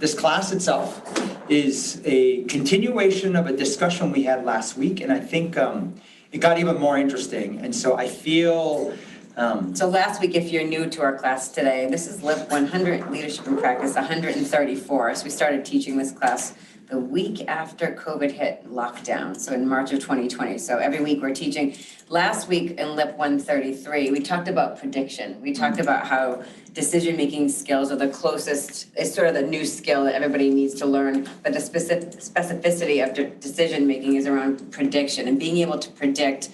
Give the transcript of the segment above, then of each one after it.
this class itself is a continuation of a discussion we had last week, and I think it got even more interesting. And so I feel... So last week, if you're new to our class today, this is LIP 100, Leadership in Practice 134. So we started teaching this class the week after COVID hit lockdown, so in March of 2020. So every week we're teaching. Last week in LIP 133, we talked about prediction. We talked about how decision-making skills are the closest, it's sort of the new skill that everybody needs to learn, but the specificity of decision-making is around prediction and being able to predict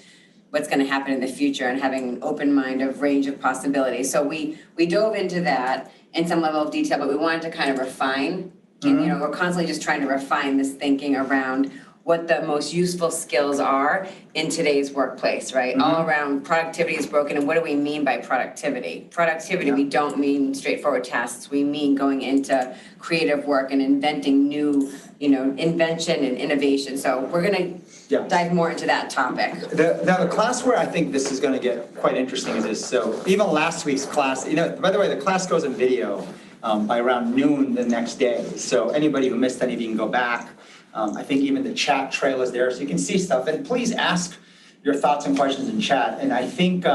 what's going to happen in the future and having an open mind of range of possibilities. So we dove into that in some level of detail, but we wanted to kind of refine. And, you know, we're constantly just trying to refine this thinking around what the most useful skills are in today's workplace, right? All around productivity is broken, and what do we mean by productivity? Productivity, we don't mean straightforward tasks. We mean going into creative work and inventing new, you know, invention and innovation. So we're going to dive more into that topic. Now, the class where I think this is going to get quite interesting is this. So even last week's class, you know, by the way, the class goes in video by around noon the next day. So anybody who missed any of you can go back. I think even the chat trail is there, so you can see stuff. And please ask your thoughts and questions in chat. And I think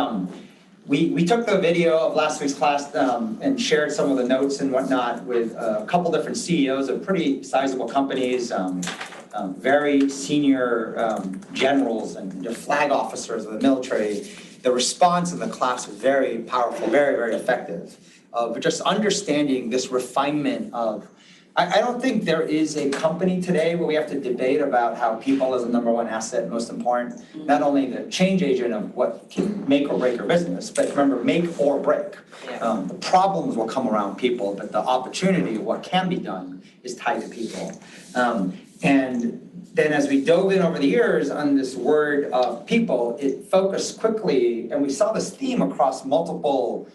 we took the video of last week's class and shared some of the notes and whatnot with a couple different CEOs of pretty sizable companies, very senior generals and flag officers of the military. The response in the class was very powerful, very, very effective. Of just understanding this refinement of, I don't think there is a company today where we have to debate about how people is the number one asset, most important, not only the change agent of what can make or break your business, but remember, make or break. The problems will come around people, but the opportunity of what can be done is tied to people. And then as we dove in over the years on this word of people, it focused quickly, and we saw this theme across multiple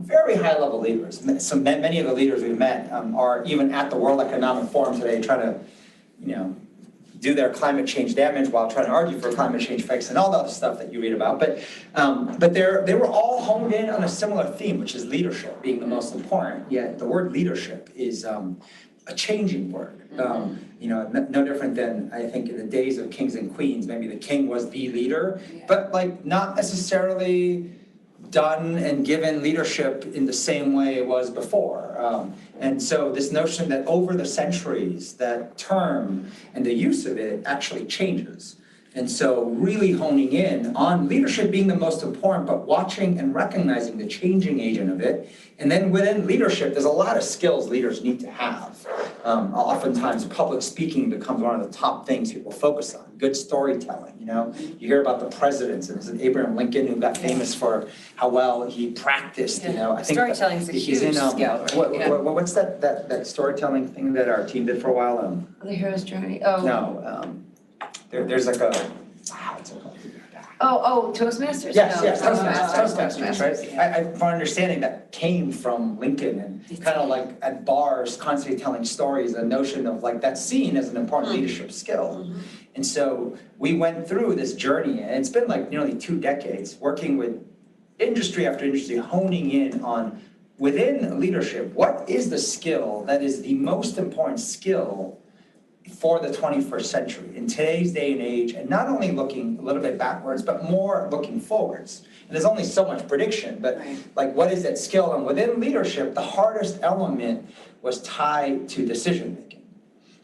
very high-level leaders. So many of the leaders we've met are even at the World Economic Forum today trying to, you know, do their climate change damage while trying to argue for climate change fix and all the other stuff that you read about. But they were all honed in on a similar theme, which is leadership being the most important. Yet the word leadership is a changing word. You know, no different than, I think, in the days of kings and queens, maybe the king was the leader, but like not necessarily done and given leadership in the same way it was before. And so this notion that over the centuries, that term and the use of it actually changes. And so really honing in on leadership being the most important, but watching and recognizing the changing agent of it. And then within leadership, there's a lot of skills leaders need to have. Oftentimes public speaking becomes one of the top things people focus on. Good storytelling, you know. You hear about the presidents, and is it Abraham Lincoln who got famous for how well he practiced, you know. I think storytelling is a huge skill. Right? What's that storytelling thing that our team did for a while? The hero's journey. There's like a, what's it called? Toastmasters? Yes, Toastmasters, right? I from understanding that came from Lincoln and kind of like at bars, constantly telling stories, the notion of like that's seen as an important leadership skill. And so we went through this journey, and it's been like nearly 2 decades working with industry after industry, honing in on within leadership, what is the skill that is the most important skill for the 21st century in today's day and age, and not only looking a little bit backwards, but more looking forwards. And there's only so much prediction, but like what is that skill? And within leadership, the hardest element was tied to decision making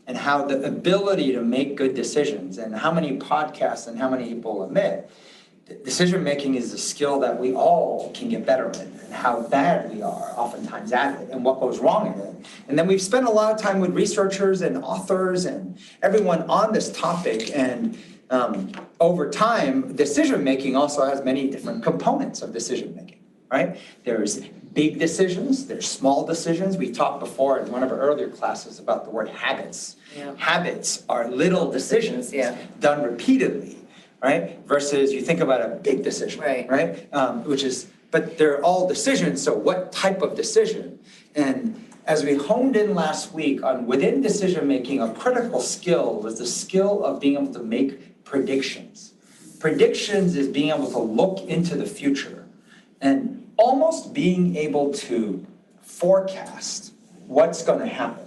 and how the ability to make good decisions, and how many podcasts and how many people admit decision making is a skill that we all can get better in, and how bad we are oftentimes at it and what goes wrong in it. And then we've spent a lot of time with researchers and authors and everyone on this topic, and over time, decision making also has many different components of decision making, right? There's big decisions, there's small decisions. We talked before in one of our earlier classes about the word habits. Habits are little decisions done repeatedly. Right? Versus you think about a big decision, right? But they're all decisions, so what type of decision? And as we honed in last week on within decision making, a critical skill was the skill of being able to make predictions. Predictions is being able to look into the future and almost being able to forecast what's going to happen.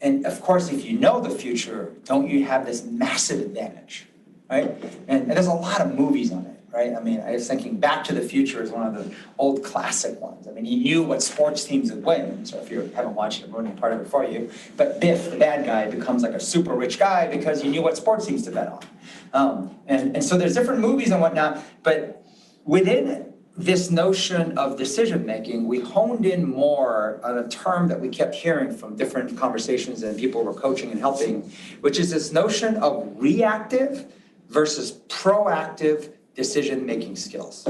And of course, if you know the future, don't you have this massive advantage, right? And there's a lot of movies on it, right? I mean, I was thinking Back to the Future is one of the old classic ones. I mean, he knew what sports teams would win. So if you haven't watched it, I'm ruining part of it for you. But Biff, the bad guy, becomes like a super rich guy because he knew what sports teams to bet on. And so there's different movies and whatnot, but within this notion of decision-making, we honed in more on a term that we kept hearing from different conversations and people we're coaching and helping, which is this notion of reactive versus proactive decision-making skills.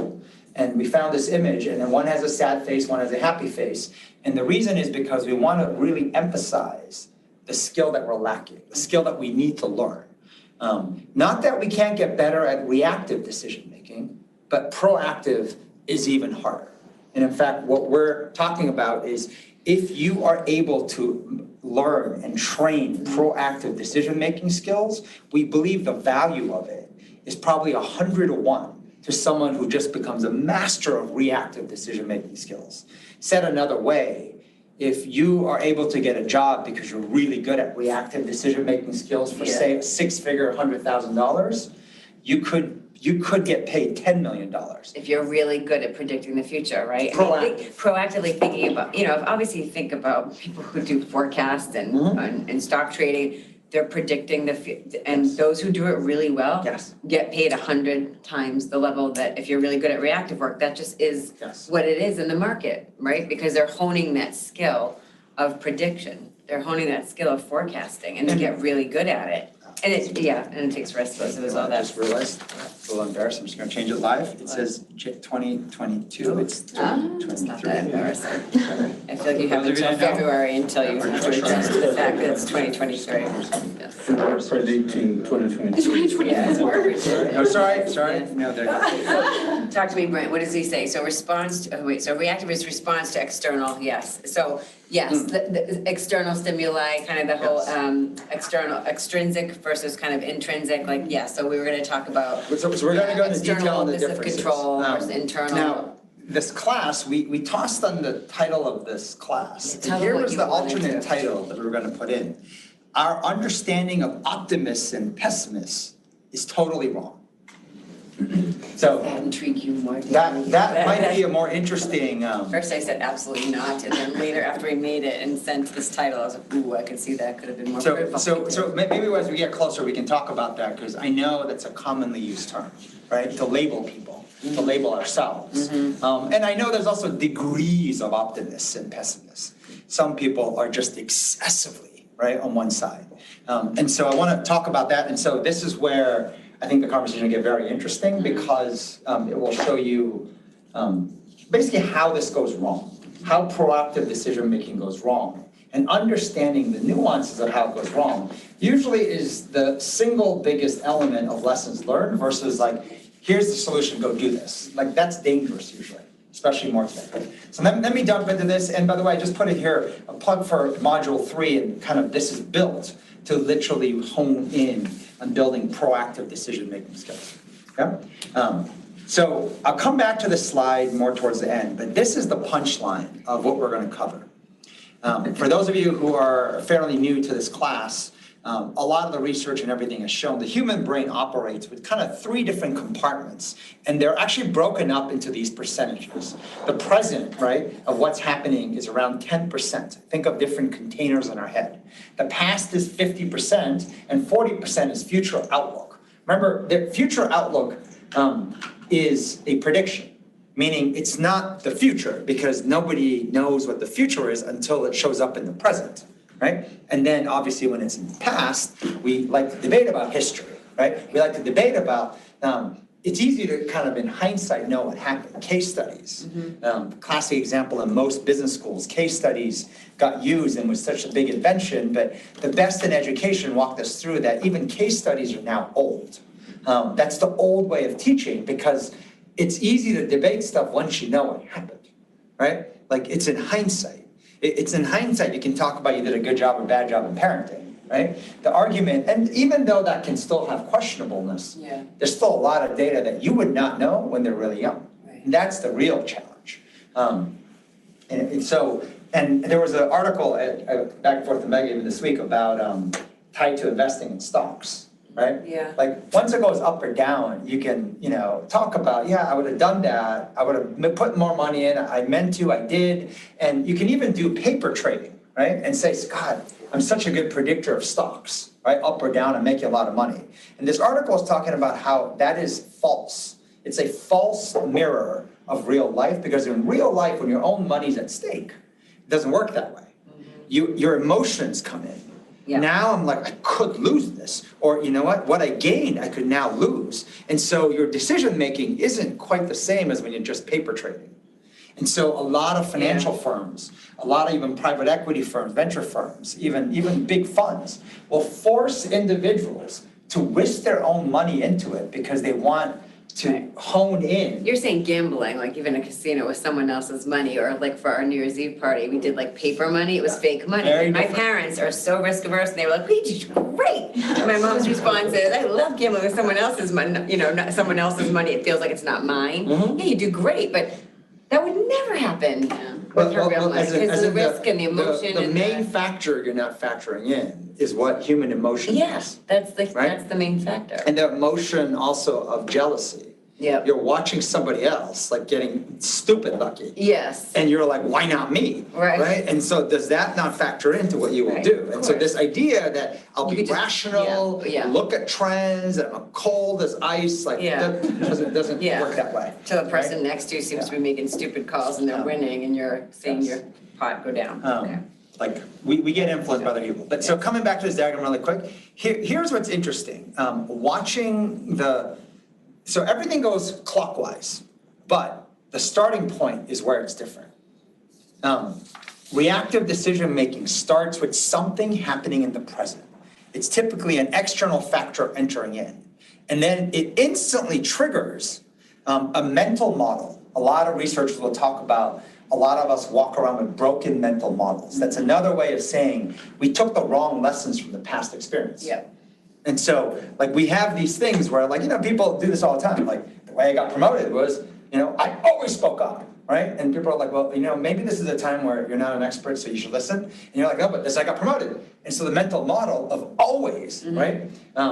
And we found this image, and then one has a sad face, one has a happy face. And the reason is because we want to really emphasize the skill that we're lacking, the skill that we need to learn. Not that we can't get better at reactive decision-making, but proactive is even harder. And in fact, what we're talking about is if you are able to learn and train proactive decision-making skills, we believe the value of it is probably 100 to 1 to someone who just becomes a master of reactive decision-making skills. Said another way, if you are able to get a job because you're really good at reactive decision-making skills for say a six-figure $100,000, you could get paid $10 million. If you're really good at predicting the future, right? Proactively thinking about, obviously think about people who do forecasts and stock trading. They're predicting and those who do it really well get paid 100 times the level that if you're really good at reactive work, that just is what it is in the market, right? Because they're honing that skill of prediction. They're honing that skill of forecasting and they get really good at it. And it takes rest of us all that. I just realized, it's a little embarrassing, I'm just gonna change it live. It says 2022, it's 2023. It's not that embarrassing. I feel like you have until February until you have to adjust to the fact that it's 2023. Yes. Predicting 2022. 2022. No, sorry. No, there. Talk to me, Brent, what does he say? So reactive is response to external, yes. So yes, the external stimuli, kind of the whole extrinsic versus kind of intrinsic, so we were gonna talk about. So we're gonna go into detail on the differences. External, control versus internal. Now, this class, we tossed on the title of this class. Tell And here them what was you the wanted alternate to. title that we were gonna put in. Our understanding of optimists and pessimists is totally wrong. So That intrigue you more. that might be a more interesting. First I said absolutely not, and then later after we made it and sent this title, I was like, ooh, I could see that could have been more fruitful. So maybe as we get closer, we can talk about that, because I know that's a commonly used term, right? To label people, to label ourselves. And I know there's also degrees of optimists and pessimists. Some people are just excessively, right, on one side. And so I want to talk about that. And so this is where I think the conversation will get very interesting, because it will show you basically how this goes wrong, how proactive decision-making goes wrong, and understanding the nuances of how it goes wrong usually is the single biggest element of lessons learned versus here's the solution, go do this. That's dangerous usually, especially more today. So let me jump into this. And by the way, I just put it here, a plug for Module 3, and kind of this is built to literally hone in on building proactive decision-making skills. Okay? So I'll come back to this slide more towards the end, but this is the punchline of what we're going to cover. For those of you who are fairly new to this class, a lot of the research and everything has shown the human brain operates with kind of 3 different compartments, and they're actually broken up into these percentages. The present, right, of what's happening is around 10%. Think of different containers in our head. The past is 50%, and 40% is future outlook. Remember, the future outlook is a prediction, meaning it's not the future, because nobody knows what the future is until it shows up in the present. Right? And then obviously when it's in the past, we like to debate about history, right? We like to debate about, it's easy to kind of in hindsight know what happened. Case studies, classic example in most business schools, case studies got used and was such a big invention, but the best in education walked us through that even case studies are now old. That's the old way of teaching, because it's easy to debate stuff once you know what happened, right? It's in hindsight. It's in hindsight you can talk about you did a good job or bad job in parenting, right? The argument, and even though that can still have questionableness, there's still a lot of data that you would not know when they're really young. Right. And that's the real challenge. And so And there was an article back and forth to Meg even this week about tied to investing in stocks, right? Yeah. Like once it goes up or down, you can, talk about, yeah, I would have done that. I would have put more money in. I meant to, I did. And you can even do paper trading, right? And say, God, I'm such a good predictor of stocks, right? Up or down, I'm making a lot of money. And this article is talking about how that is false. It's a false mirror of real life, because in real life, when your own money's at stake, it doesn't work that way. Your emotions come in. Yeah. Now I'm like, I could lose this. Or you know what I gained, I could now lose. And so your decision making isn't quite the same as when you're just paper trading. And so a lot of financial firms, a lot of even private equity firms, venture firms, even big funds will force individuals to risk their own money into it because they want to hone in. You're saying gambling, like even a casino with someone else's money, or like for our New Year's Eve party, we did like paper money, it was fake money. Very My different. parents are so risk averse and they were like, we did great. And my mom's response is, I love gambling with someone else's money, not someone else's money, it feels like it's not mine. Yeah, you do great, but that would never happen with her real life, because the risk and the emotion the and main factor you're not factoring in is what human emotion yes, is. that's the main factor. And the emotion also of jealousy. Yeah. You're watching somebody else like getting stupid lucky. Yes. And you're like, why not me? Right. And so does that not factor into what you will Right, do? of And so course. this idea that I'll You be could just- rational, yeah. look at trends, and I'm cold as ice, like Yeah. that doesn't Yeah. work that way. So the person right? next to you seems to be making stupid calls and they're winning and you're seeing your pot go down. Okay. Like we get influenced by other people. But so coming back to this diagram really quick, here's what's interesting. So everything goes clockwise, but the starting point is where it's different. Reactive decision making starts with something happening in the present. It's typically an external factor entering in. And then it instantly triggers a mental model. A lot of researchers will talk about a lot of us walk around with broken mental models. That's another way of saying we took the wrong lessons from the past experience. Yeah. And so, like, we have these things where, like, people do this all the time. Like, the way I got promoted was, I always spoke up, right? And people are like, well, maybe this is a time where you're not an expert, so you should listen. And you're like, no, but this I got promoted. And so the mental model of always, right,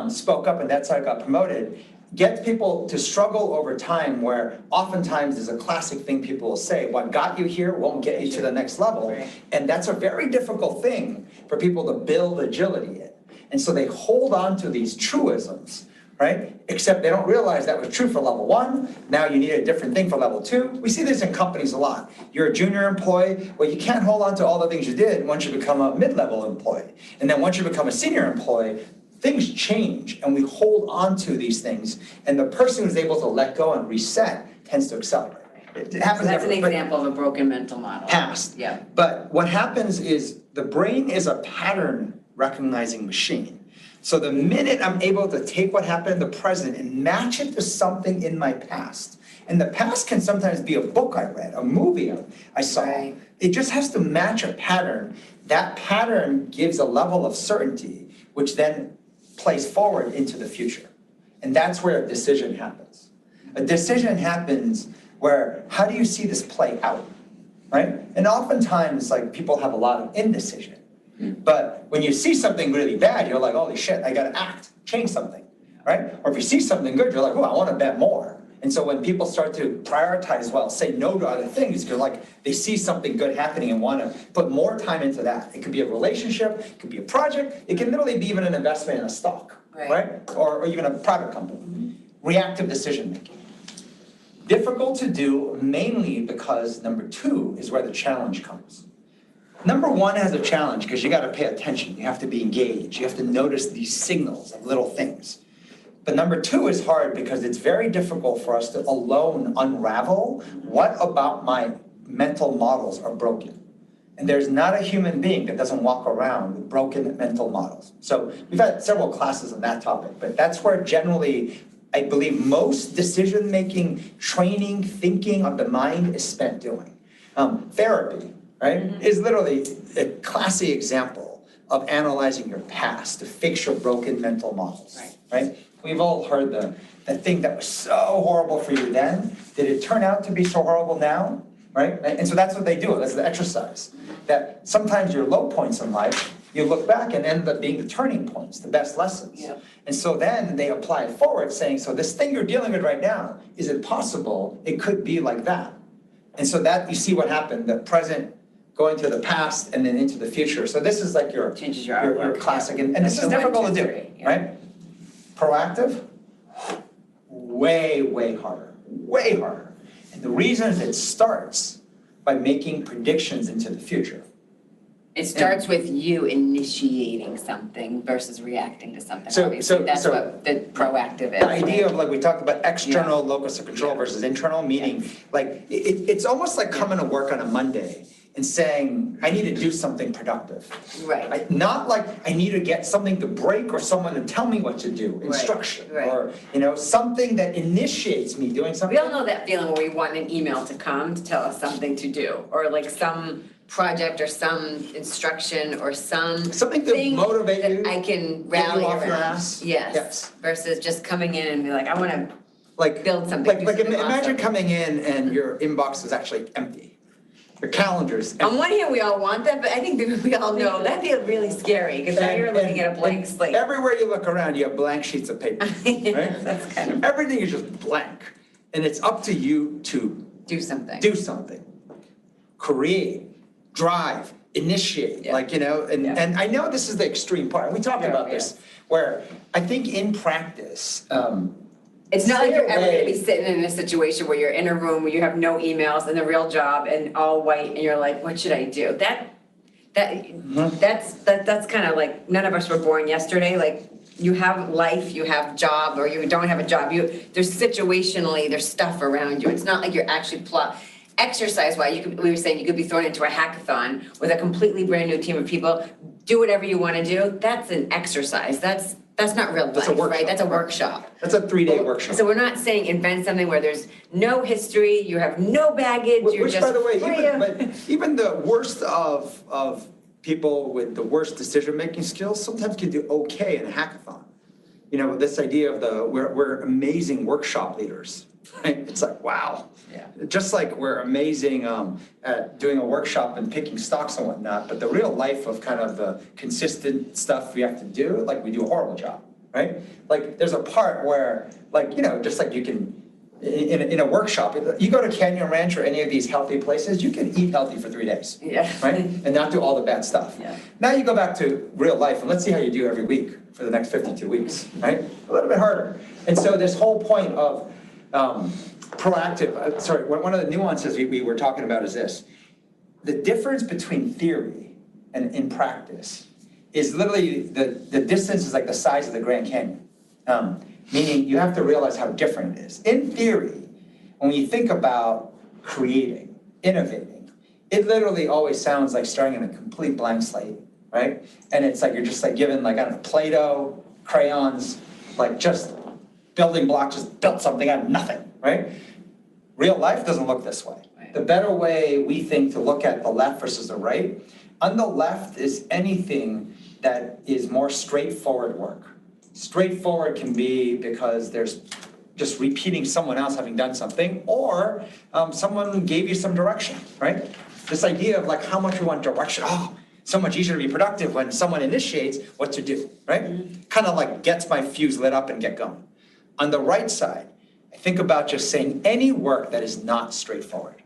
spoke up, and that's how I got promoted, gets people to struggle over time, where oftentimes there's a classic thing people will say, what got you here won't get you to the next level. Right. And that's a very difficult thing for people to build agility in. And so they hold on to these truisms, right? Except they don't realize that was true for level 1. Now you need a different thing for level 2. We see this in companies a lot. You're a junior employee, well, you can't hold on to all the things you did once you become a mid-level employee. And then once you become a senior employee, things change and we hold on to these things. And the person who's able to let go and reset tends to accelerate. It happens So that's an everywhere. example of a broken mental model. Past. Yeah. But what happens is the brain is a pattern recognizing machine. So the minute I'm able to take what happened in the present and match it to something in my past, and the past can sometimes be a book I read, a movie I saw. Right. It just has to match a pattern. That pattern gives a level of certainty, which then plays forward into the future. And that's where a decision happens. A decision happens where, how do you see this play out, right? And oftentimes, like, people have a lot of indecision. But when you see something really bad, you're like, holy shit, I gotta act, change something, right? Or if you see something good, you're like, oh, I wanna bet more. And so when people start to prioritize, well, say no to other things, you're like, they see something good happening and wanna put more time into that. It could be a relationship, it could be a project, it can literally be even an investment in a stock, right? Or even a private company. Reactive decision making. Difficult to do mainly because number 2 is where the challenge comes. Number 1 has a challenge because you got to pay attention. You have to be engaged. You have to notice these signals of little things. But number 2 is hard because it's very difficult for us to alone unravel what about my mental models are broken. And there's not a human being that doesn't walk around with broken mental models. So we've had several classes on that topic, but that's where generally I believe most decision-making, training, thinking of the mind is spent doing. Therapy. Right, is literally a classic example of analyzing your past to fix your broken mental models, right? We've all heard the thing that was so horrible for you then, did it turn out to be so horrible now? right? And so that's what they do, that's the exercise. That sometimes your low points in life, you look back and end up being the turning points, the best lessons. Yeah. And so then they apply it forward saying, so this thing you're dealing with right now, is it possible it could be like that? And so that, you see what happened, the present going to the past and then into the future. So this is like your, Changes your outlook, classic, yeah. and this That's is the 1, difficult to 2, do, 3, yeah. right? Proactive, way harder, way harder. And the reason is it starts by making predictions into the future. It starts with you initiating something versus reacting to something, So- obviously. so- That's so what the proactive is. The idea of, like, we talked about external Yeah. locus of control Yeah. versus internal, meaning, like, it's almost like coming to work on a Monday and saying, I need to do something productive. Right. Not like I need to get something to break or someone to tell me what to do, instruction. right. Or, something that initiates me doing something. We all know that feeling where we want an email to come to tell us something to do, or like some project or some instruction or Something to thing motivate you, that I can get you rally off your around. ass. Yes. Yes. Versus just coming in and be like, I wanna Like, build something, do like something imagine awesome. coming in and your inbox is actually empty. Your calendar's empty. On one hand, we all want that, but I think that we all know that feels really scary, because now you're looking at a blank slate. Everywhere you look around, you have blank sheets of paper, right? That's kind of, Everything is just blank. And it's up to you to do something. do something. Create, drive, initiate, Yeah. Yeah. and I know this is the extreme part, and we talked Yeah, about this, where I think in practice, It's not like stay you're ever gonna away. be sitting in a situation where you're in a room where you have no emails and a real job and all white and you're like, what should I do? That's kind of like, none of us were born yesterday, like, you have life, you have job, or you don't have a job, there's situationally, there's stuff around you, it's not like you're actually exercise-wise, we were saying you could be thrown into a hackathon with a completely brand-new team of people, do whatever you wanna do, that's an exercise, that's not real That's a life, right? workshop. That's a workshop. That's a 3-day workshop. So we're not saying invent something where there's no history, you have no baggage, you're Which, just by the way, free even the worst of people with the worst decision-making skills sometimes can do okay in a hackathon. This idea of we're amazing workshop leaders, right? It's like, wow. Yeah. Just like we're amazing at doing a workshop and picking stocks and whatnot, but the real life of kind of the consistent stuff we have to do, like we do a horrible job, right? Like there's a part where, like, just like you can, in a workshop, you go to Canyon Ranch or any of these healthy places, you can eat healthy for 3 days. Yeah. Right? And not do all the bad stuff. Yeah. Now you go back to real life and let's see how you do every week for the next 52 weeks, right? A little bit harder. And so this whole point of proactive, one of the nuances we were talking about is this. The difference between theory and in practice is literally the distance is like the size of the Grand Canyon. Meaning you have to realize how different it is. In theory, when you think about creating, innovating, it literally always sounds like starting in a complete blank slate, right? And it's like you're just like given like, I don't know, Play-Doh, crayons, like just building blocks, just built something out of nothing, right? Real life doesn't look this way. Right. The better way we think to look at the left versus the right, on the left is anything that is more straightforward work. Straightforward can be because there's just repeating someone else having done something, or someone gave you some direction, right? This idea of like how much we want direction. Oh, so much easier to be productive when someone initiates what to do, right? Mm-hmm. Kind of like gets my fuse lit up and get going. On the right side, I think about just saying any work that is not straightforward.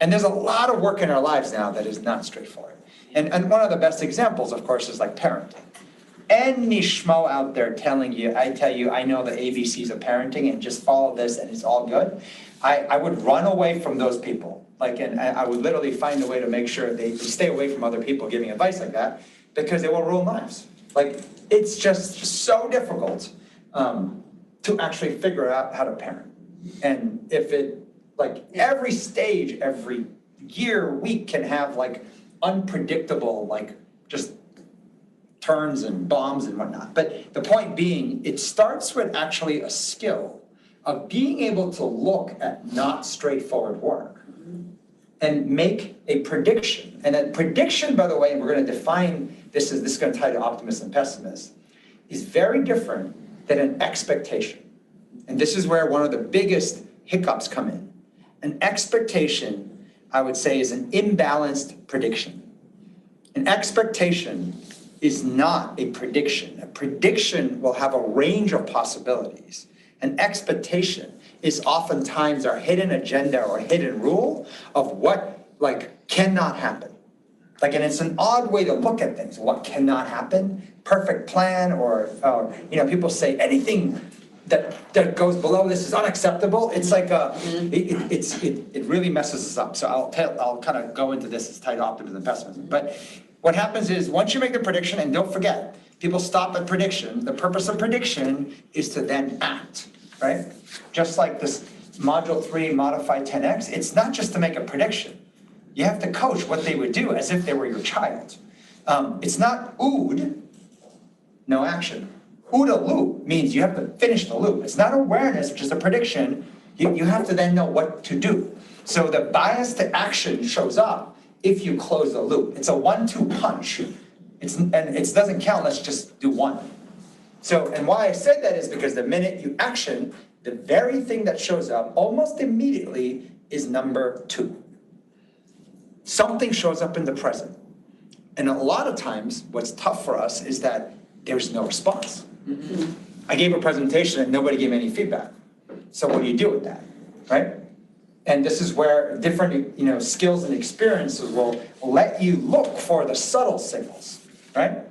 And there's a lot of work in our lives now that is not straightforward. And one of the best examples, of course, is like parenting. Any schmo out there telling you, I know the ABCs of parenting and just follow this and it's all good. I would run away from those people. And I would literally find a way to make sure they stay away from other people giving advice like that because they will ruin lives. Like, it's just so difficult to actually figure out how to parent. And if every stage, every year, week can have unpredictable, just turns and bombs and whatnot. But the point being, it starts with actually a skill of being able to look at not straightforward work and make a prediction. And a prediction, by the way, and we're going to define this is going to tie to optimists and pessimists, is very different than an expectation. And this is where one of the biggest hiccups come in. An expectation, I would say, is an imbalanced prediction. An expectation is not a prediction. A prediction will have a range of possibilities. An expectation is oftentimes our hidden agenda or hidden rule of what cannot happen. And it's an odd way to look at things. What cannot happen? Perfect plan, or people say anything that goes below this is unacceptable. It's like it really messes us up. So I'll kind of go into this as tied to optimism and pessimism. But what happens is once you make the prediction, and don't forget, people stop at prediction. The purpose of prediction is to then act, right? Just like this module 3 modified 10x, it's not just to make a prediction. You have to coach what they would do as if they were your child. It's not OOD, no action. OODA loop means you have to finish the loop. It's not awareness, which is a prediction. You have to then know what to do. So the bias to action shows up if you close the loop. It's a 1-2 punch. And it doesn't count, let's just do one. So, and why I said that is because the minute you action, the very thing that shows up almost immediately is number 2. Something shows up in the present. And a lot of times, what's tough for us is that there's no response. Mm-hmm. I gave a presentation and nobody gave me any feedback. So what do you do with that, right? And this is where different skills and experiences will let you look for the subtle signals, right?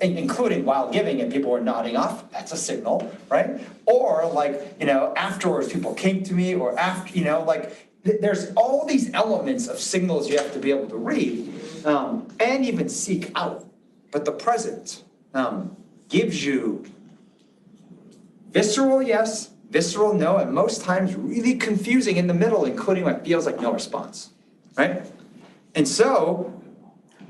Including while giving it, people were nodding off, that's a signal, right? Or afterwards people came to me, or after, there's all these elements of signals you have to be able to read and even seek out. But the present gives you visceral yes, visceral no, and most times really confusing in the middle, including what feels like no response, right? And so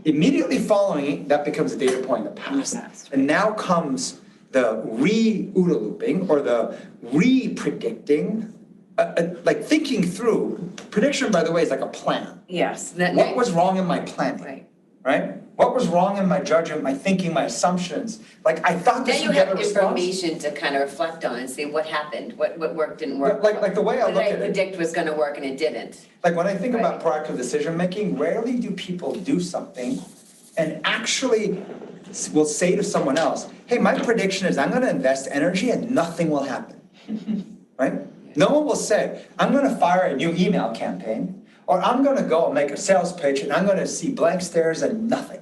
immediately following that becomes a data point in the past. And now comes the re-OODA looping or the re-predicting. Thinking through, prediction, by the way, is like a plan. Yes. What was wrong in my planning? Right? What was wrong in my judgment, my thinking, my assumptions? I thought this would get a response. Now you have information to kind of reflect on and say what happened, what worked, didn't work. Like the way I look at it. What did I predict was going to work and it didn't? When I think about proactive decision making, rarely do people do something and actually will say to someone else, hey, my prediction is I'm going to invest energy and nothing will happen. Right? No one will say, I'm going to fire a new email campaign, or I'm going to go and make a sales pitch and I'm going to see blank stares and nothing.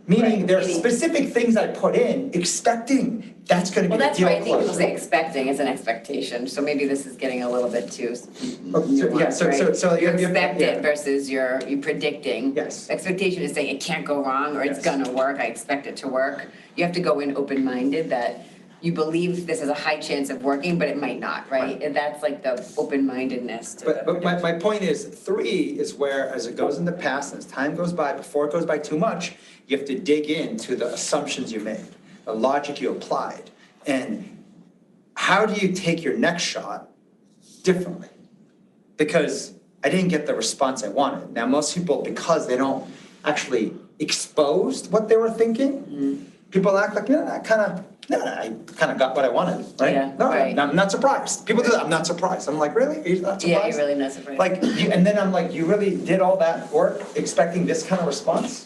Meaning there's specific things I put in expecting that's going to be the deal. Well, that's right. I think people say expecting is an expectation. So maybe this is getting a little bit too nuanced, so you expect it versus you're predicting. Yes. Expectation is saying it can't go wrong or it's going to work. I expect it to work. You have to go in open-minded that you believe this has a high chance of working, but it might not, right? And that's the open-mindedness. But my point is, 3 is where, as it goes in the past, and as time goes by, before it goes by too much, you have to dig into the assumptions you made, the logic you applied, and how do you take your next shot differently? Because I didn't get the response I wanted. Now, most people, because they don't actually expose what they were thinking, people act like, I kind of got what I wanted, right? Yeah, right. I'm not surprised. People do that, I'm not surprised. I'm like, really? You're not surprised? Yeah, you're really not surprised. And then I'm like, you really did all that work expecting this kind of response?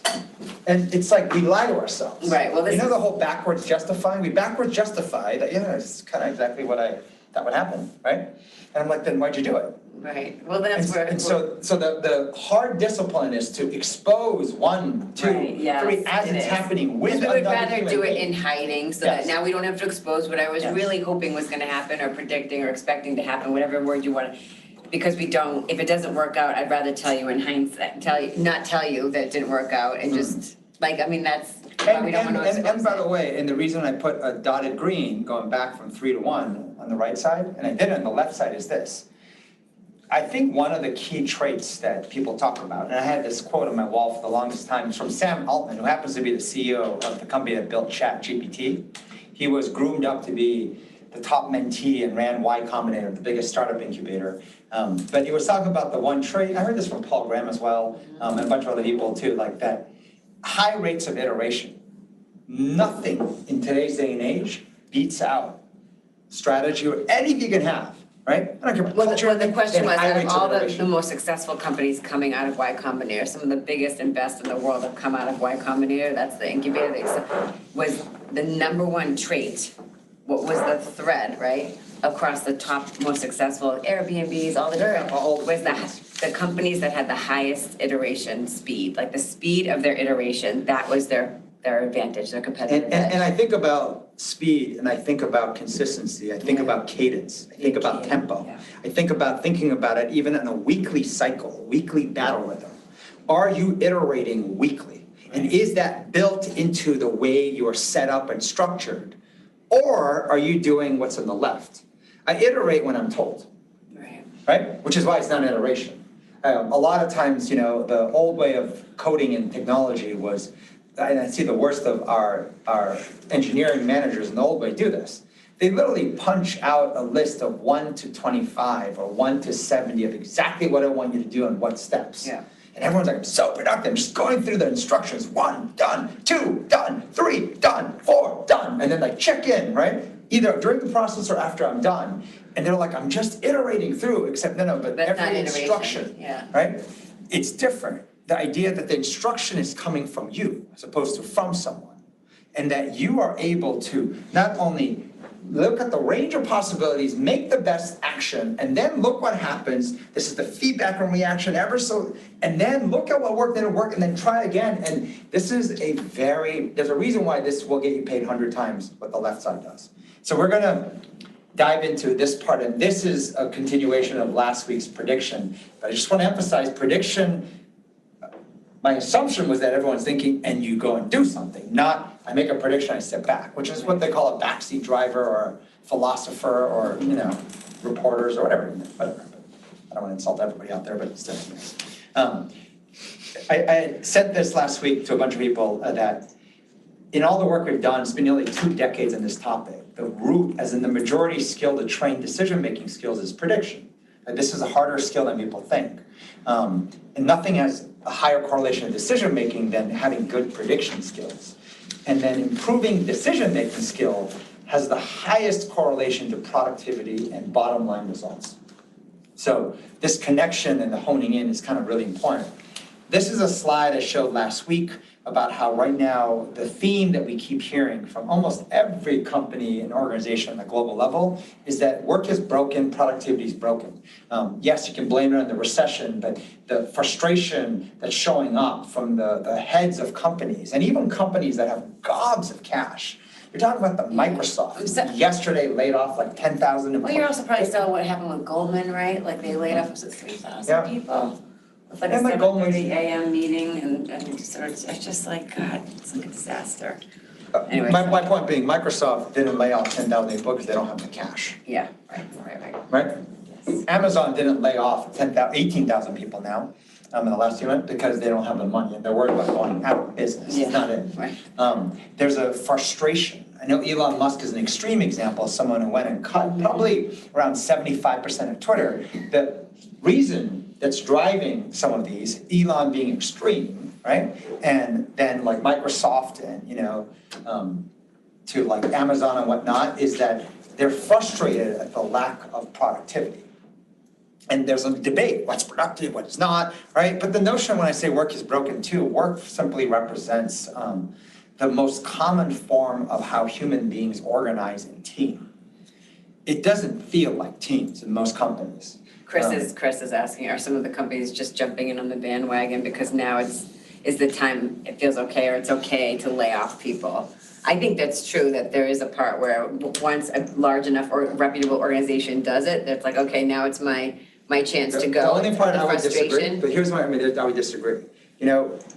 And it's like we lie to ourselves. Right, well, this the whole backwards justifying? We backwards justify that, it's kind of exactly what I thought would happen, right? And I'm like, then why'd you do it? Right, well, that's where. And so the hard discipline is to expose 1, 2, 3 as it's happening with another we would rather do it being. in hiding so that now we don't have to expose what I was really hoping was gonna happen or predicting or expecting to happen, whatever word you want. Because if it doesn't work out, I'd rather tell you in hindsight, not tell you that it didn't work out and just, that's why we don't want to expose And by the way, and the reason I put a dotted green going back from 3 to 1 on the right side, and I did it on the left side, is this. I think one of the key traits that people talk about, and I had this quote on my wall for the longest time, is from Sam Altman, who happens to be the CEO of the company that built ChatGPT. He was groomed up to be the top mentee and ran Y Combinator, the biggest startup incubator. But he was talking about the one trait, I heard this from Paul Graham as well, and a bunch of other people too, that high rates of iteration. Nothing in today's day and age beats out strategy or anything you can have right? I don't care about Well, culture. the question they was, have high out of rates all the iteration. most successful companies coming out of Y Combinator, some of the biggest and best in the world have come out of Y Combinator, that's the incubator, was the number one trait, what was the thread, right? Across the top most successful Airbnbs, all the different, was the companies that had the highest iteration speed, like the speed of their iteration, that was their advantage, their competitive edge. And I think about speed, and I think about consistency, I think about cadence, I think about tempo. Yeah. I think about thinking about it even in a weekly cycle, weekly battle rhythm. Are you iterating weekly? And is that built into the way you are set up and structured? Or are you doing what's on the left? I iterate when I'm told, right? Which is why it's not iteration. A lot of times, the old way of coding and technology was, and I see the worst of our engineering managers in the old way do this. They literally punch out a list of 1 to 25 or 1 to 70 of exactly what I want you to do and what steps. Yeah. And everyone's like, I'm so productive, I'm just going through the instructions. 1, done, 2, done, 3, done, 4, done. And then check in, right? Either during the process or after I'm done. And they're like, I'm just iterating through, except but That's not every iteration, instruction, yeah. right? It's different. The idea that the instruction is coming from you as opposed to from someone. And that you are able to not only look at the range of possibilities, make the best action, and then look what happens. This is the feedback and reaction and then look at what worked, didn't work, and then try again. And this is there's a reason why this will get you paid 100 times what the left side does. So we're gonna dive into this part, and this is a continuation of last week's prediction. But I just wanna emphasize prediction. My assumption was that everyone's thinking, and you go and do something, not I make a prediction, I step back, which is what they call a backseat driver or philosopher or, reporters or whatever. I don't want to insult everybody out there, but it's different. I said this last week to a bunch of people that in all the work we've done, it's been nearly 2 decades on this topic. The root, as in the majority skill to train decision-making skills, is prediction. And this is a harder skill than people think. And nothing has a higher correlation of decision-making than having good prediction skills. And then improving decision-making skill has the highest correlation to productivity and bottom line results. So this connection and the honing in is kind of really important. This is a slide I showed last week about how right now the theme that we keep hearing from almost every company and organization on the global level is that work is broken, productivity is broken. Yes, you can blame it on the recession, but the frustration that's showing up from the heads of companies, and even companies that have gobs of cash. You're talking about the Microsoft. Yesterday laid off 10,000 employees. Well, you're also probably saw what happened with Goldman, right? They laid off, was it 3,000 people? It's like a 7:30 a.m. meeting, and so it's just God, it's like a disaster. Anyway. My point being, Microsoft didn't lay off 10,000 people because they don't have the cash. Yeah, right. Right? Yes. Amazon didn't lay off 18,000 people now in the last few months because they don't have the money and they're worried about going out of business. Yeah. It's not it. Right. There's a frustration. I know Elon Musk is an extreme example of someone who went and cut probably around 75% of Twitter. The reason that's driving some of these, Elon being extreme, right? And then Microsoft and, to Amazon and whatnot, is that they're frustrated at the lack of productivity. And there's a debate, what's productive, what's not, right? But the notion when I say work is broken too, work simply represents the most common form of how human beings organize in team. It doesn't feel like teams in most companies. Chris is asking, are some of the companies just jumping in on the bandwagon because now is the time it feels okay or it's okay to lay off people? I think that's true, that there is a part where once a large enough or reputable organization does it, it's okay, now it's my chance to go. The only part I would disagree, but here's why I would disagree.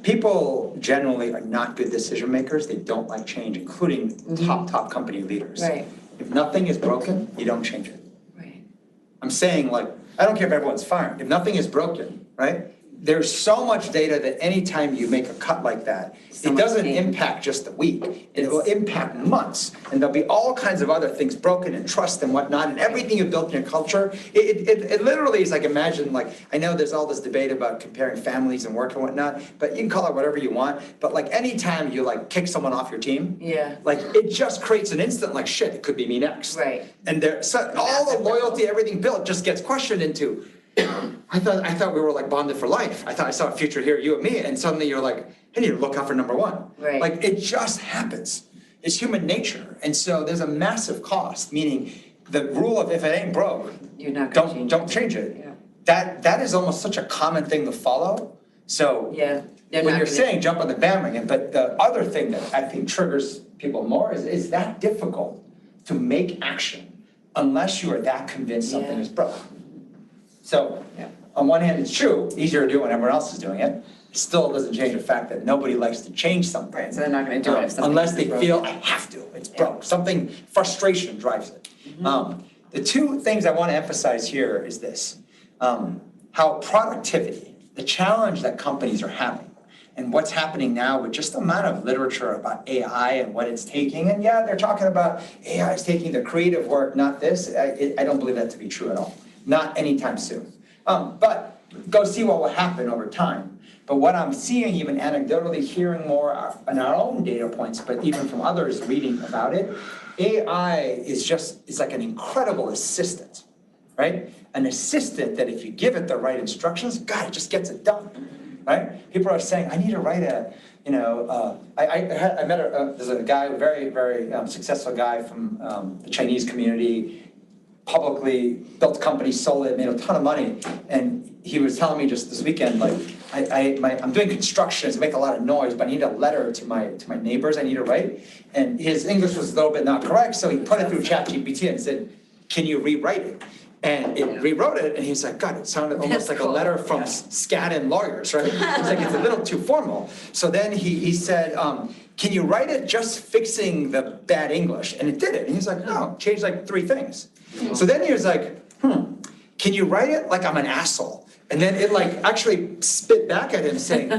People generally are not good decision makers. They don't like change, including top company leaders. Right. If nothing is broken, you don't change it. Right. I'm saying I don't care if everyone's fired. If nothing is broken, right? there's so much data that anytime you make a cut like that, So it much doesn't change. impact just a week. It will impact months. And there'll be all kinds of other things broken and trust and whatnot. And everything you've built in your culture, it literally is like, imagine, like, I know there's all this debate about comparing families and work and whatnot, but you can call it whatever you want. But like anytime you like kick someone off your team, Yeah. like it just creates an instant like, shit, it could be me next. Right. And there, so all the loyalty, everything built just gets questioned into, I thought we were like bonded for life. I thought I saw a future here, you and me, and suddenly you're like, I need to look out for number one. Right. Like it just happens. It's human nature. And so there's a massive cost, meaning the rule of if it ain't broke, You're not gonna change it. don't change it. Yeah. That is almost such a common thing to follow. So Yeah. They're when not you're gonna- saying jump on the bandwagon, but the other thing that I think triggers people more is that difficult to make action unless you are that convinced something Yeah. is broke. So Yeah. on one hand, it's true, easier to do when everyone else is doing it. It still doesn't change the fact that nobody likes to change something. Right, so they're not gonna do it if something Unless is they broken. feel, I have to, it's broke. Something, frustration drives it. The two things I want to emphasize here is this. How productivity, the challenge that companies are having, and what's happening now with just the amount of literature about AI and what it's taking. And yeah, they're talking about AI is taking the creative work, not this. I don't believe that to be true at all. Not anytime soon. But go see what will happen over time. But what I'm seeing, even anecdotally, hearing more on our own data points, but even from others reading about it, AI is like an incredible assistant, right? An assistant that if you give it the right instructions, God, it just gets it done, right? People are saying, I need to write I met there's a guy, a very, very successful guy from the Chinese community, publicly built a company, sold it, made a ton of money. And he was telling me just this weekend, like, I'm doing construction, it's making a lot of noise, but I need a letter to my neighbors I need to write. And his English was a little bit not correct, so he put it through ChatGPT and said, can you rewrite it? And it rewrote it, and he's like, God, it sounded almost That's like cool. a letter from Skadden lawyers, right? He's like, it's a little too formal. So then he said, can you write it just fixing the bad English? And it did it. And he's like, no, changed like 3 things. So then he was like, can you write it like I'm an asshole? And then it like actually spit back at him saying,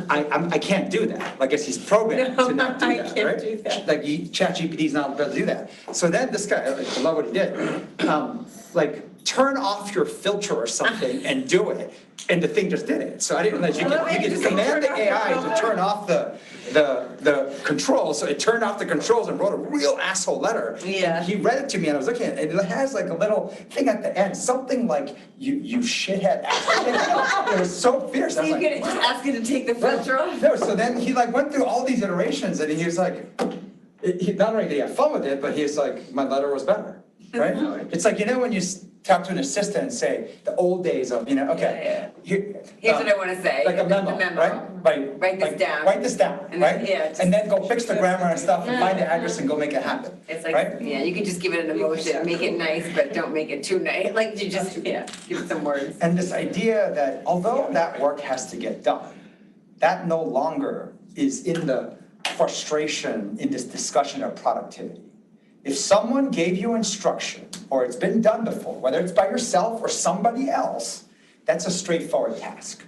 I can't do that. Like, I guess he's programmed to not do I that, can't right? do that. Like ChatGPT's not able to do that. So then this guy, I love what he did, like turn off your filter or something and do it. And the thing just did it. So I didn't realize you can command the AI to turn off the controls. So it turned off the controls and wrote a real asshole letter. Yeah. And he read it to me and I was looking at it, and it has like a little thing at the end, something like you shithead asshole. It was so fierce. So I was you're like, gonna just ask you to take the filter off? no, so then he like went through all these iterations and he was like, he not only did he have fun with it, but he was like, my letter was better, right? It's like, when you talk to an assistant and say, the old days of, okay. Here's what I wanna say. Like a memo, right? Write this down. Write this down, And then- right? yeah, just- And then go fix the grammar and stuff and find the address and go make it happen, It's like, right? yeah, you can just give it an emotion, make it nice, but don't make it too nice. Like, you just, give it some words. And this idea that although that work has to get done, that no longer is in the frustration in this discussion of productivity. If someone gave you instruction, or it's been done before, whether it's by yourself or somebody else, that's a straightforward task.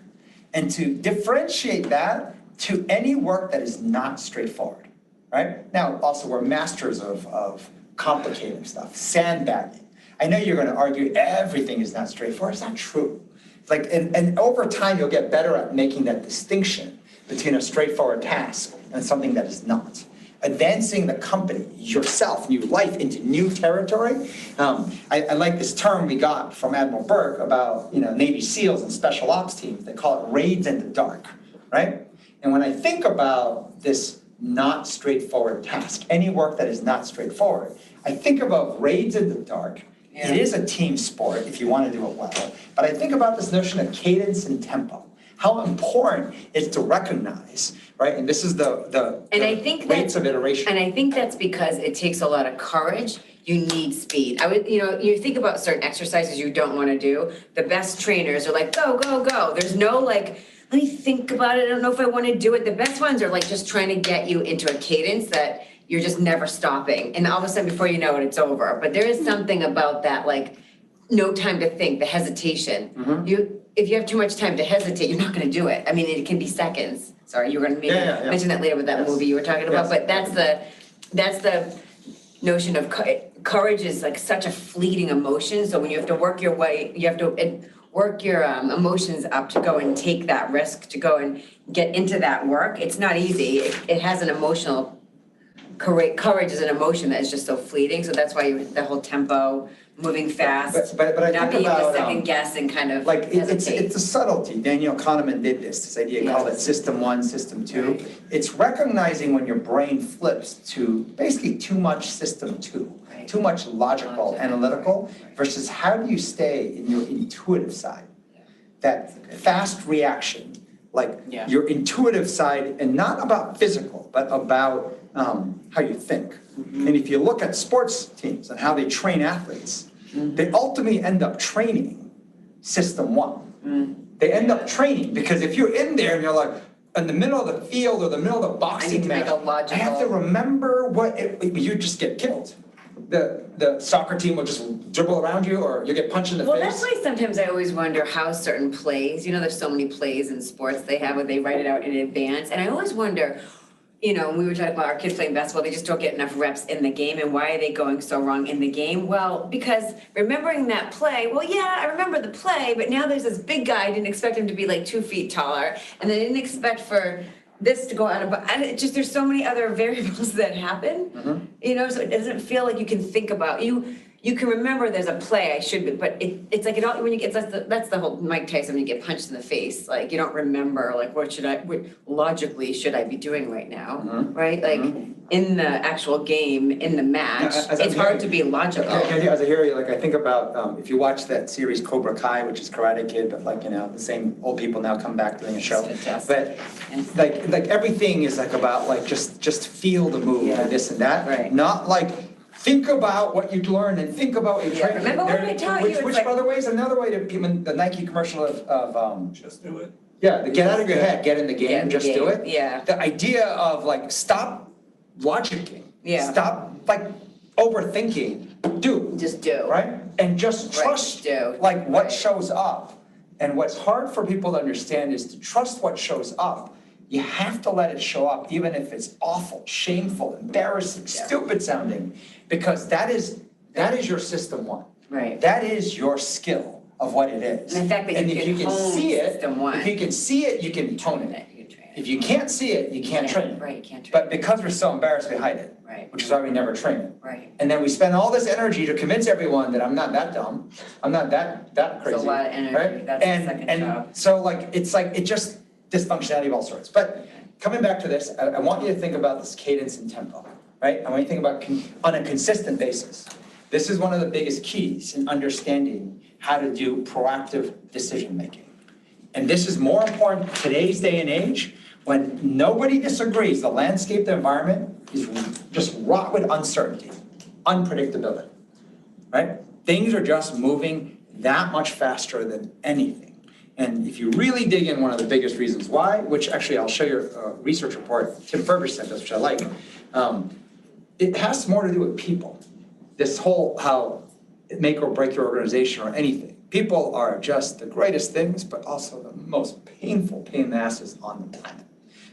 And to differentiate that to any work that is not straightforward, right? Now, also, we're masters of complicating stuff, sandbagging. I know you're gonna argue everything is not straightforward, it's not true. Like, and over time, you'll get better at making that distinction between a straightforward task and something that is not. Advancing the company, yourself, new life into new territory. I like this term we got from Admiral Burke about Navy SEALs and special ops teams. They call it raids in the dark, right? And when I think about this not straightforward task, any work that is not straightforward, I think about raids in the dark. Yeah. It is a team sport if you want to do it well. But I think about this notion of cadence and tempo. How important it's to recognize, right? And this is the And I think rates of iteration. And I think that's because it takes a lot of courage. You need speed. You think about certain exercises you don't want to do. The best trainers are like, go, go, go. There's no like, let me think about it. I don't know if I want to do it. The best ones are like just trying to get you into a cadence that you're just never stopping. And all of a sudden, before you know it, it's over. But there is something about that, like, no time to think, the hesitation. Mm-hmm. If you have too much time to hesitate, you're not gonna do it. I mean, it can be seconds. Sorry, you were gonna maybe mention that later with that movie you were talking about, but that's the notion of courage is like such a fleeting emotion, so when you have to work your way, you have to work your emotions up to go and take that risk, to go and get into that work. It's not easy. It has an emotional, courage is an emotion that is just so fleeting, so that's why the whole tempo, moving fast, but I not think being able to about, second guess and kind of like hesitate. it's a subtlety. Daniel Kahneman did this idea called it system 1, system 2. Right. It's recognizing when your brain flips to basically too much system 2, too much logical, analytical, versus how do you stay in your intuitive side? That fast reaction, like your intuitive side, and not about physical, but about how you think. And if you look at sports teams and how they train athletes, they ultimately end up training system 1. They end up training, because if you're in there and you're like, in the middle of the field or the middle of the boxing match, I have to remember you just get killed. The soccer team will just dribble around you, or you get punched in the face. Well, that's why sometimes I always wonder how certain plays, there's so many plays in sports they have where they write it out in advance, and I always wonder, when we were talking about our kids playing basketball, they just don't get enough reps in the game, and why are they going so wrong in the game? Well, because remembering that play, I remember the play, but now there's this big guy, I didn't expect him to be like 2 feet taller, and they didn't expect for this to go out of, and it just, there's so many other variables that happen, so it doesn't feel like you can think about, you can remember there's a play I should be, but it's like when you get, that's the whole Mike Tyson, when you get punched in the face, like you don't remember, like what logically should I be doing right now, right? Like in the actual game, in the match, it's hard to be logical. As I hear you, like I think about, if you watch that series Cobra Kai, which is Karate Kid, but like, the same old people now come back doing a show. But like everything is like about like just feel the move and this and that. Right. Not like, think about what you learned and think about what you trained. Remember what I taught you? Which other way is another way to, even the Nike commercial of Just do it. yeah, the get out of your head, get in the game, just do it. Yeah. The idea of like, stop logicking. Yeah. Stop like overthinking, do. Just do. Right? And just trust like what shows up. And what's hard for people to understand is to trust what shows up. You have to let it show up, even if it's awful, shameful, embarrassing, stupid sounding, because that is your system 1. Right. That is your skill of what it is. And the fact that and you if can you can hone see it, system 1. if you can see it, you can tone it. If you can't see it, you can't train it. Right, you can't train But because we're so embarrassed, we hide it. Right. Which is why we never train it. Right. And then we spend all this energy to convince everyone that I'm not that dumb, I'm not that crazy. It's a lot of energy. Right? That's the second job. So like, it's like, it just, dysfunctionality of all sorts. But coming back to this, I want you to think about this cadence and tempo, right? I want you to think about on a consistent basis. This is one of the biggest keys in understanding how to do proactive decision-making. And this is more important today's day and age, when nobody disagrees, the landscape, the environment is just wrought with uncertainty, unpredictability, right? Things are just moving that much faster than anything. And if you really dig in, one of the biggest reasons why, which actually I'll show you a research report, Tim Ferber sent us, which I like, it has more to do with people. This whole how make or break your organization or anything. People are just the greatest things, but also the most painful pain in the asses on the planet.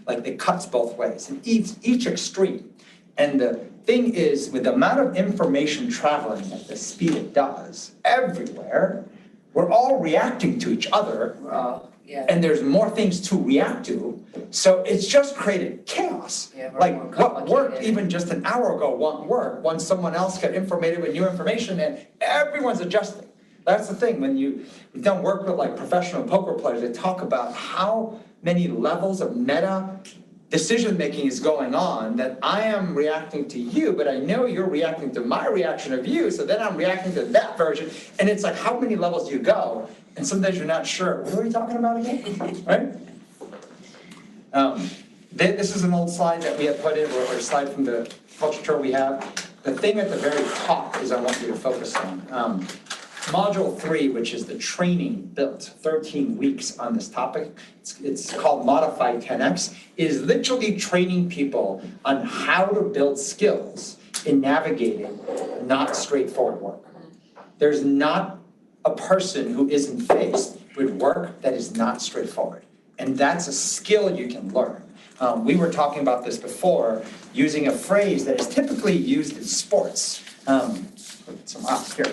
Like it cuts both ways, and each extreme. And the thing is, with the amount of information traveling at the speed it does everywhere, we're all reacting to each other, and there's more things to react to. So it's just created chaos. Like what worked even just an hour ago won't work once someone else got informated with new information, and everyone's adjusting. That's the thing, when we've done work with like professional poker players, they talk about how many levels of meta decision-making is going on, that I am reacting to you, but I know you're reacting to my reaction of you, so then I'm reacting to that version, and it's like, how many levels do you go? And sometimes you're not sure, what are we talking about again, right? This is an old slide that we have put in, or a slide from the culture tour we have. The thing at the very top is I want you to focus on. Module 3, which is the training built, 13 weeks on this topic, it's called Modified 10X, is literally training people on how to build skills in navigating not straightforward work. There's not a person who isn't faced with work that is not straightforward. And that's a skill you can learn. We were talking about this before, using a phrase that is typically used in sports. Here.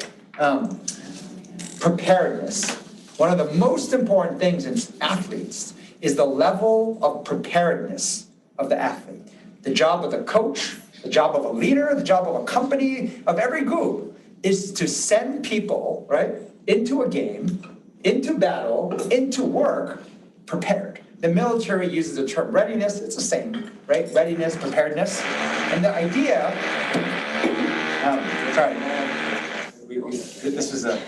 Preparedness. One of the most important things in athletes is the level of preparedness of the athlete. The job of the coach, the job of a leader, the job of a company, of every group, is to send people, right, into a game, into battle, into work, prepared. The military uses the term readiness, it's the same, right? Readiness, preparedness. And the idea, this is an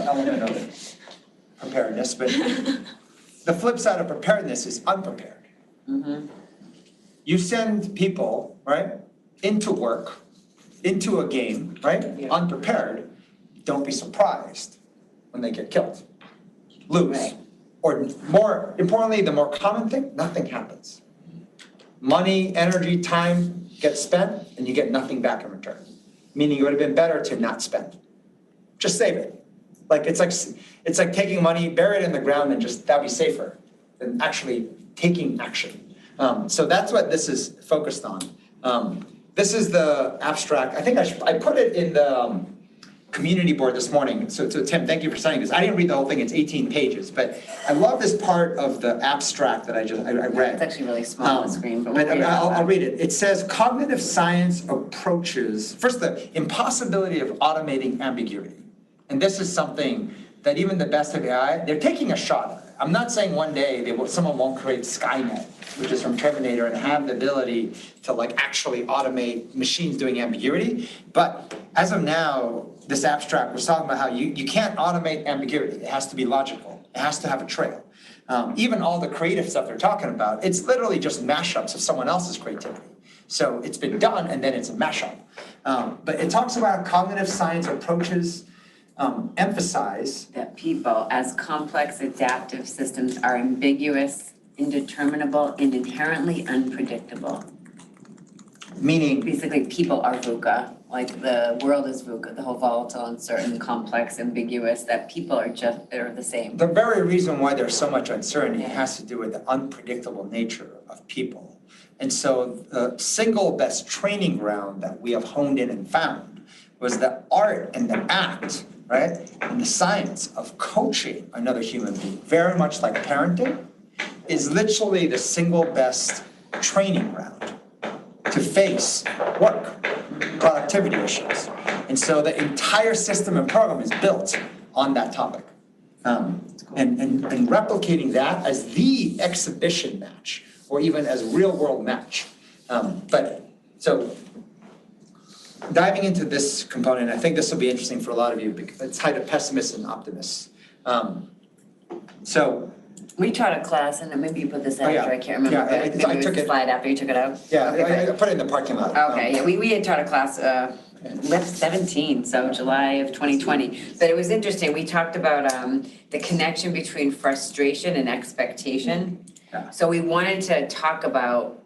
element of preparedness, but the flip side of preparedness is unprepared. Mm-hmm. You send people, right, into work, into a game, right, unprepared, don't be surprised when they get killed, lose. Right. Or more importantly, the more common thing, nothing happens. Money, energy, time gets spent, and you get nothing back in return. Meaning it would have been better to not spend. Just save it. Like it's like taking money, bury it in the ground, and just that'd be safer than actually taking action. So that's what this is focused on. This is the abstract. I think I put it in the community board this morning. So Tim, thank you for signing this. I didn't read the whole thing, it's 18 pages, but I love this part of the abstract that I read. It's actually really small on the screen, but I'll read it. It says cognitive science approaches, first the impossibility of automating ambiguity. And this is something that even the best of AI, they're taking a shot at it. I'm not saying one day someone won't create Skynet, which is from Terminator, and have the ability to like actually automate machines doing ambiguity. But as of now, this abstract was talking about how you can't automate ambiguity. It has to be logical. It has to have a trail. Even all the creative stuff they're talking about, it's literally just mashups of someone else's creativity. So it's been done and then it's a mashup. But it talks about cognitive science approaches emphasize that people as complex adaptive systems are ambiguous, indeterminable, and inherently unpredictable. Meaning? Basically, people are VUCA, like the world is VUCA, the whole volatile, uncertain, complex, ambiguous, that people are the same. The very reason why there's so much uncertainty has to do with the unpredictable nature of people. And so the single best training ground that we have honed in and found was the art and the act, right, and the science of coaching another human being, very much like parenting, is literally the single best training ground to face work, productivity issues. And so the entire system and program is built on that topic. And replicating that as the exhibition match, or even as real world match. So diving into this component, I think this will be interesting for a lot of you because it's tied to pessimists and optimists. We taught a class, and maybe you put this after, I can't remember, but maybe it was the slide after you took it out. Yeah, okay. I put it in the parking lot. Okay, yeah, we had taught a class, LIFT 17, so July of 2020. But it was interesting, we talked about the connection between frustration and expectation. Yeah. So we wanted to talk about,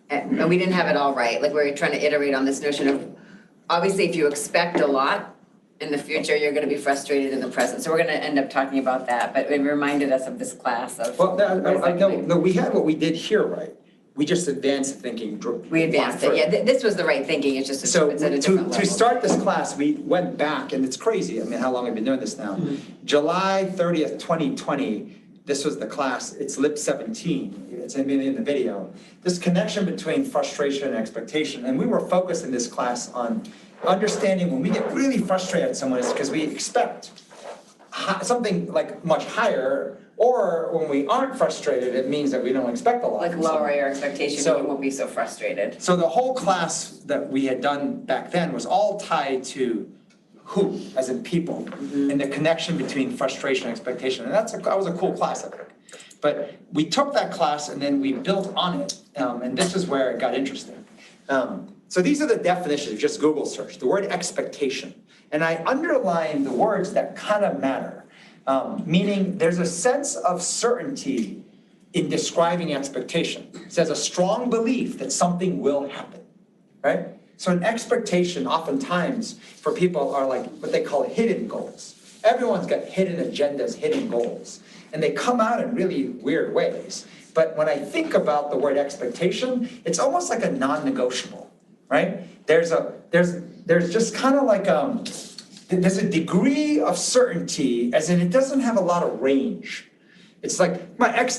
and we didn't have it all right, like we were trying to iterate on this notion of, obviously if you expect a lot, in the future, you're gonna be frustrated in the present. So we're gonna end up talking about that, but it reminded us of this class of. Well, no, we had what we did here, right? We just advanced thinking. We advanced it, yeah, this was the right thinking, it's just, it's at a different level. To start this class, we went back, and it's crazy, I mean, how long I've been doing this now. Mm-hmm. July 30th, 2020, this was the class, it's LIP 17, it's in the video. This connection between frustration and expectation, and we were focused in this class on understanding when we get really frustrated at someone, it's because we expect something like much higher, or when we aren't frustrated, it means that we don't expect a lot. Like lower your expectation, so you won't be so frustrated. So the whole class that we had done back then was all tied to who, as in people, and the connection between frustration and expectation. And that was a cool class, I think. But we took that class and then we built on it, and this is where it got interesting. So these are the definitions, just Google search, the word expectation. And I underlined the words that kind of matter, meaning there's a sense of certainty in describing expectation. It says a strong belief that something will happen, right? So an expectation oftentimes for people are like what they call hidden goals. Everyone's got hidden agendas, hidden goals, and they come out in really weird ways. But when I think about the word expectation, it's almost like a non-negotiable, right? There's just kind of like, there's a degree of certainty, as in it doesn't have a lot of range. It's like,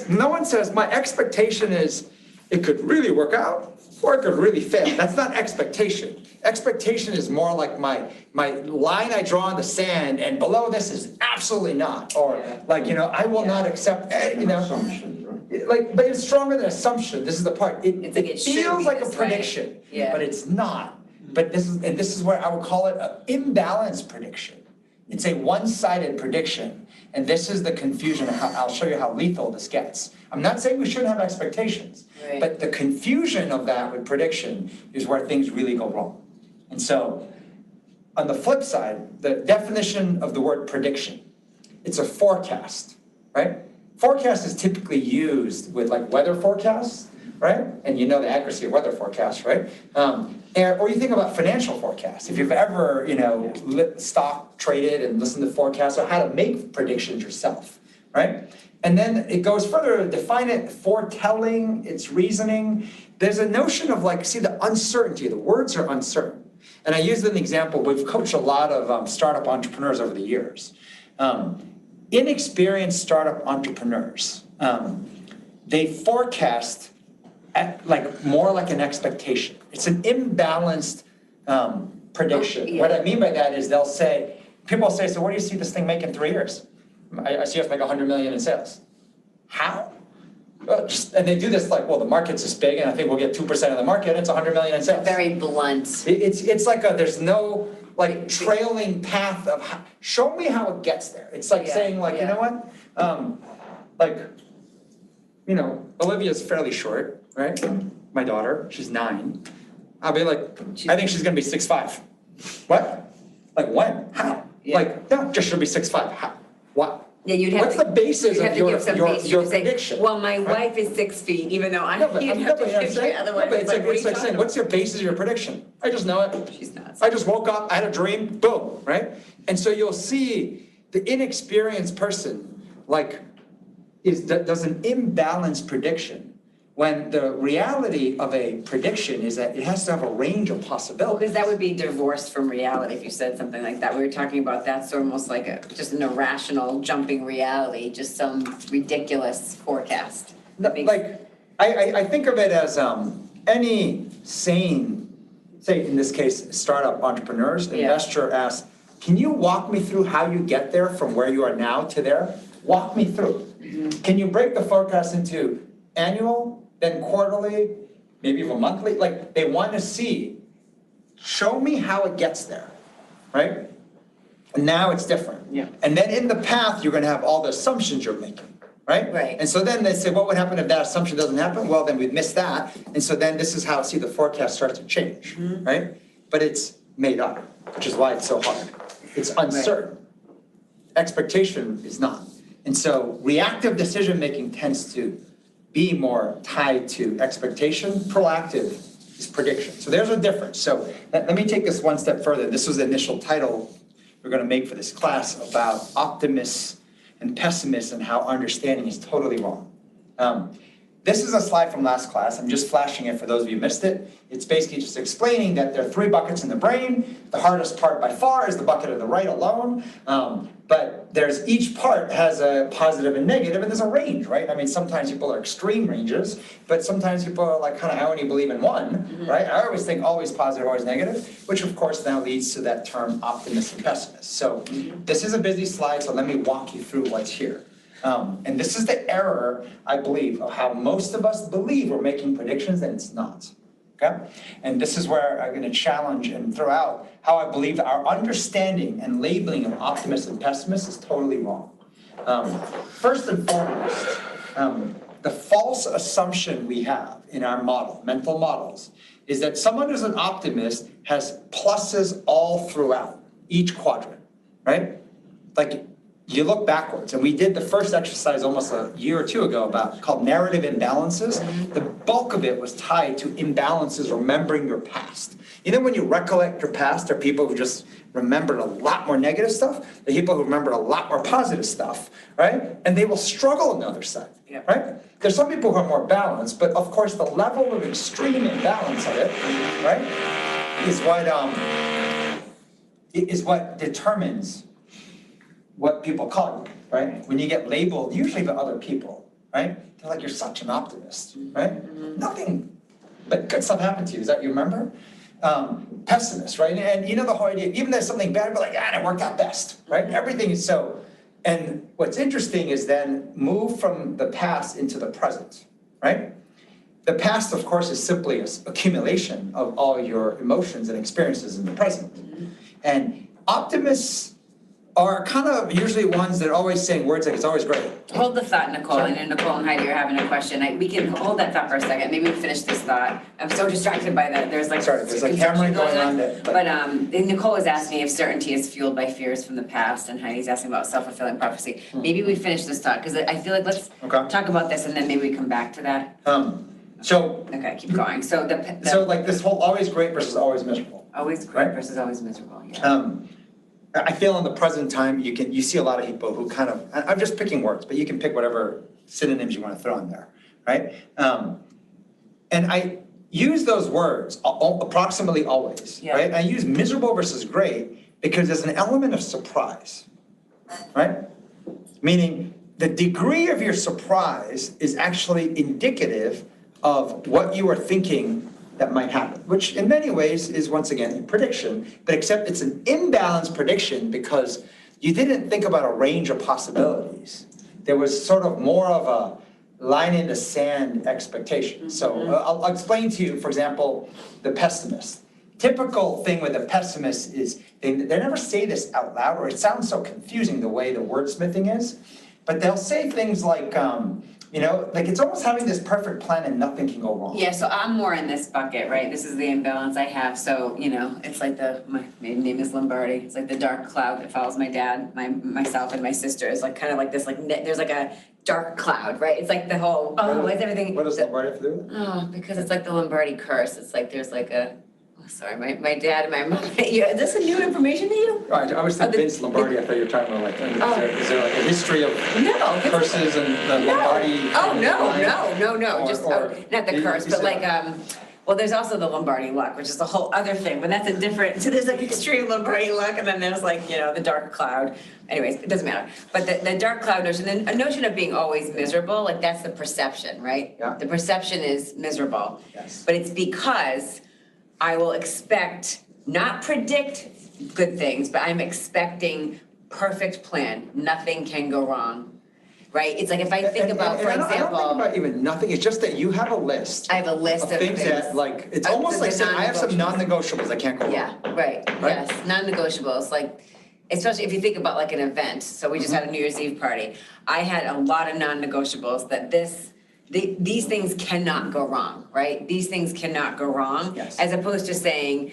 no one says, my expectation is it could really work out, or it could really fail. That's not expectation. Expectation is more like my line I draw in the sand, and below this is absolutely not. Or like, I will not accept, Assumptions, right? like, but it's stronger than assumption. This is the part. It's like it should feels be like a this way. prediction, Yeah. but it's not. But this is where I would call it an imbalanced prediction. It's a one-sided prediction, and this is the confusion. I'll show you how lethal this gets. I'm not saying we shouldn't have expectations, Right. but the confusion of that with prediction is where things really go wrong. And so, on the flip side, the definition of the word prediction, it's a forecast, right? Forecast is typically used with like weather forecasts, right? And you know the accuracy of weather forecasts, right? Or you think about financial forecasts. If you've ever, stock traded and listened to forecasts or how to make predictions yourself, right? And then it goes further to define it, foretelling, it's reasoning. There's a notion of the uncertainty. The words are uncertain. And I used an example. We've coached a lot of startup entrepreneurs over the years. Inexperienced startup entrepreneurs, they forecast more like an expectation. It's an imbalanced prediction. Yeah. What I mean by that is people say, so where do you see this thing making 3 years? I see us make 100 million in sales. How? Well, and they do this the market's this big and I think we'll get 2% of the market and it's 100 million in sales. Very blunt. It's like there's no trailing path of show me how it gets there. It's like saying you know what? Olivia's fairly short, right? My daughter, she's 9. I'll be like, I think she's gonna be 6'5". What? Like when? How? Yeah. No, just she'll be 6'5". How? What? Yeah, you'd have What's to. the basis you'd have of to your give some basis. your You could say, prediction? well, my right? wife is 6 feet, even though I'm. No, but You'd I'm have to no, but I'm give saying, you otherwise. no, but it's what are you like talking saying, what's your basis of your prediction? I just know it. about? She's not. I just woke up, I had a dream, boom, right? And so you'll see the inexperienced person does an imbalanced prediction when the reality of a prediction is that it has to have a range of possibilities. Because that would be divorced from reality if you said something like that. We were talking about that's almost like just an irrational jumping reality, just some ridiculous forecast. No, I think of it as any sane, say in this case, startup entrepreneurs, investor asks, can you walk me through how you get there from where you are now to there? Walk me through. Mm-hmm. Can you break the forecast into annual, then quarterly, maybe even monthly? They want to see, show me how it gets there, right? And now it's different. Yeah. And then in the path, you're going to have all the assumptions you're making. Right? Right. And so then they say, what would happen if that assumption doesn't happen? Well, then we'd miss that. And so then this is how, the forecast starts to change, right? But it's made up, which is why it's so hard. It's uncertain. Expectation is not. And so reactive decision-making tends to be more tied to expectation. Proactive is prediction. So there's a difference. So let me take this one step further. This was the initial title we're going to make for this class about optimists and pessimists and how understanding is totally wrong. This is a slide from last class. I'm just flashing it for those of you who missed it. It's basically just explaining that there are 3 buckets in the brain. The hardest part by far is the bucket of the right alone. But each part has a positive and negative, and there's a range, right? I mean, sometimes people are extreme ranges, but sometimes people are I only believe in one, right? I always think always positive, always negative, which of course now leads to that term optimist and pessimist. So this is a busy slide, so let me walk you through what's here. And this is the error, I believe, of how most of us believe we're making predictions, and it's not. Okay? And this is where I'm going to challenge and throw out how I believe our understanding and labeling of optimists and pessimists is totally wrong. First and foremost, the false assumption we have in our mental models, is that someone who's an optimist has pluses all throughout each quadrant, right? You look backwards, and we did the first exercise almost a year or 2 ago called narrative imbalances. The bulk of it was tied to imbalances, remembering your past. When you recollect your past, there are people who just remembered a lot more negative stuff than people who remembered a lot more positive stuff, right? And they will struggle on the other side, Yeah. right? There's some people who are more balanced, but of course the level of extreme imbalance of it, right, is what determines what people call you, right? When you get labeled, usually by other people, right? They're like, you're such an optimist, right? Nothing but good stuff happened to you. Is that you remember? Pessimist, right? And you know the whole idea, even if there's something bad, we're like, it worked out best, right? Everything is so. And what's interesting is then move from the past into the present, right? The past, of course, is simply an accumulation of all your emotions and experiences in the present. And optimists are kind of usually ones that are always saying words like, it's always great. Hold the thought, Nicole. I know Nicole and Heidi are having a question. We can hold that thought for a second. Maybe we finish this thought. I'm so distracted by that. There's like camera going on that. But Nicole was asking if certainty is fueled by fears from the past, and Heidi's asking about self-fulfilling prophecy. Maybe we finish this thought, because I feel like let's talk about this and then maybe we come back to that. Okay, keep going. So like this whole always great versus always miserable. Always great versus always miserable, yeah. I feel in the present time, you see a lot of people who kind of, I'm just picking words, but you can pick whatever synonyms you want to throw in there, right? And I use those words approximately always, right? I use miserable versus great because there's an element of surprise, right? Meaning the degree of your surprise is actually indicative of what you are thinking that might happen, which in many ways is, once again, a prediction, but except it's an imbalanced prediction because you didn't think about a range of possibilities. There was sort of more of a line in the sand expectation. So I'll explain to you, for example, the pessimist. Typical thing with the pessimist is they never say this out loud, or it sounds so confusing the way the wordsmithing is, but they'll say things like, like it's almost having this perfect plan and nothing can go wrong. Yeah, so I'm more in this bucket, right? This is the imbalance I have. So, it's like my maiden name is Lombardi. It's like the dark cloud that follows my dad, myself, and my sister. It's like kind of like this, there's like a dark cloud, right? It's like the whole, what's everything? What does Lombardi have to do with it? Oh, because it's like the Lombardi curse. It's like there's like a, sorry, my dad and my mom. Is this a new information to you? I was thinking Vince Lombardi. I thought you were talking about is there like a history of curses and the Lombardi? Oh, no. Just not the curse, but well, there's also the Lombardi luck, which is a whole other thing, but that's a different, so there's like extreme Lombardi luck, and then there's the dark cloud. Anyways, it doesn't matter. But the dark cloud notion, a notion of being always miserable, that's the perception, right? Yeah. The perception is miserable. Yes. But it's because I will not predict good things, but I'm expecting perfect plan. Nothing can go wrong. Right? It's like if I think about, for example. I don't think about even nothing. It's just that you have a list. I have a list of things that it's almost like saying I have some non-negotiables that can't go wrong. Yeah, right? Yes, non-negotiables. Especially if you think about like an event. So we just had a New Year's Eve party. I had a lot of non-negotiables that these things cannot go wrong, right? These things cannot go wrong. Yes. As opposed to saying,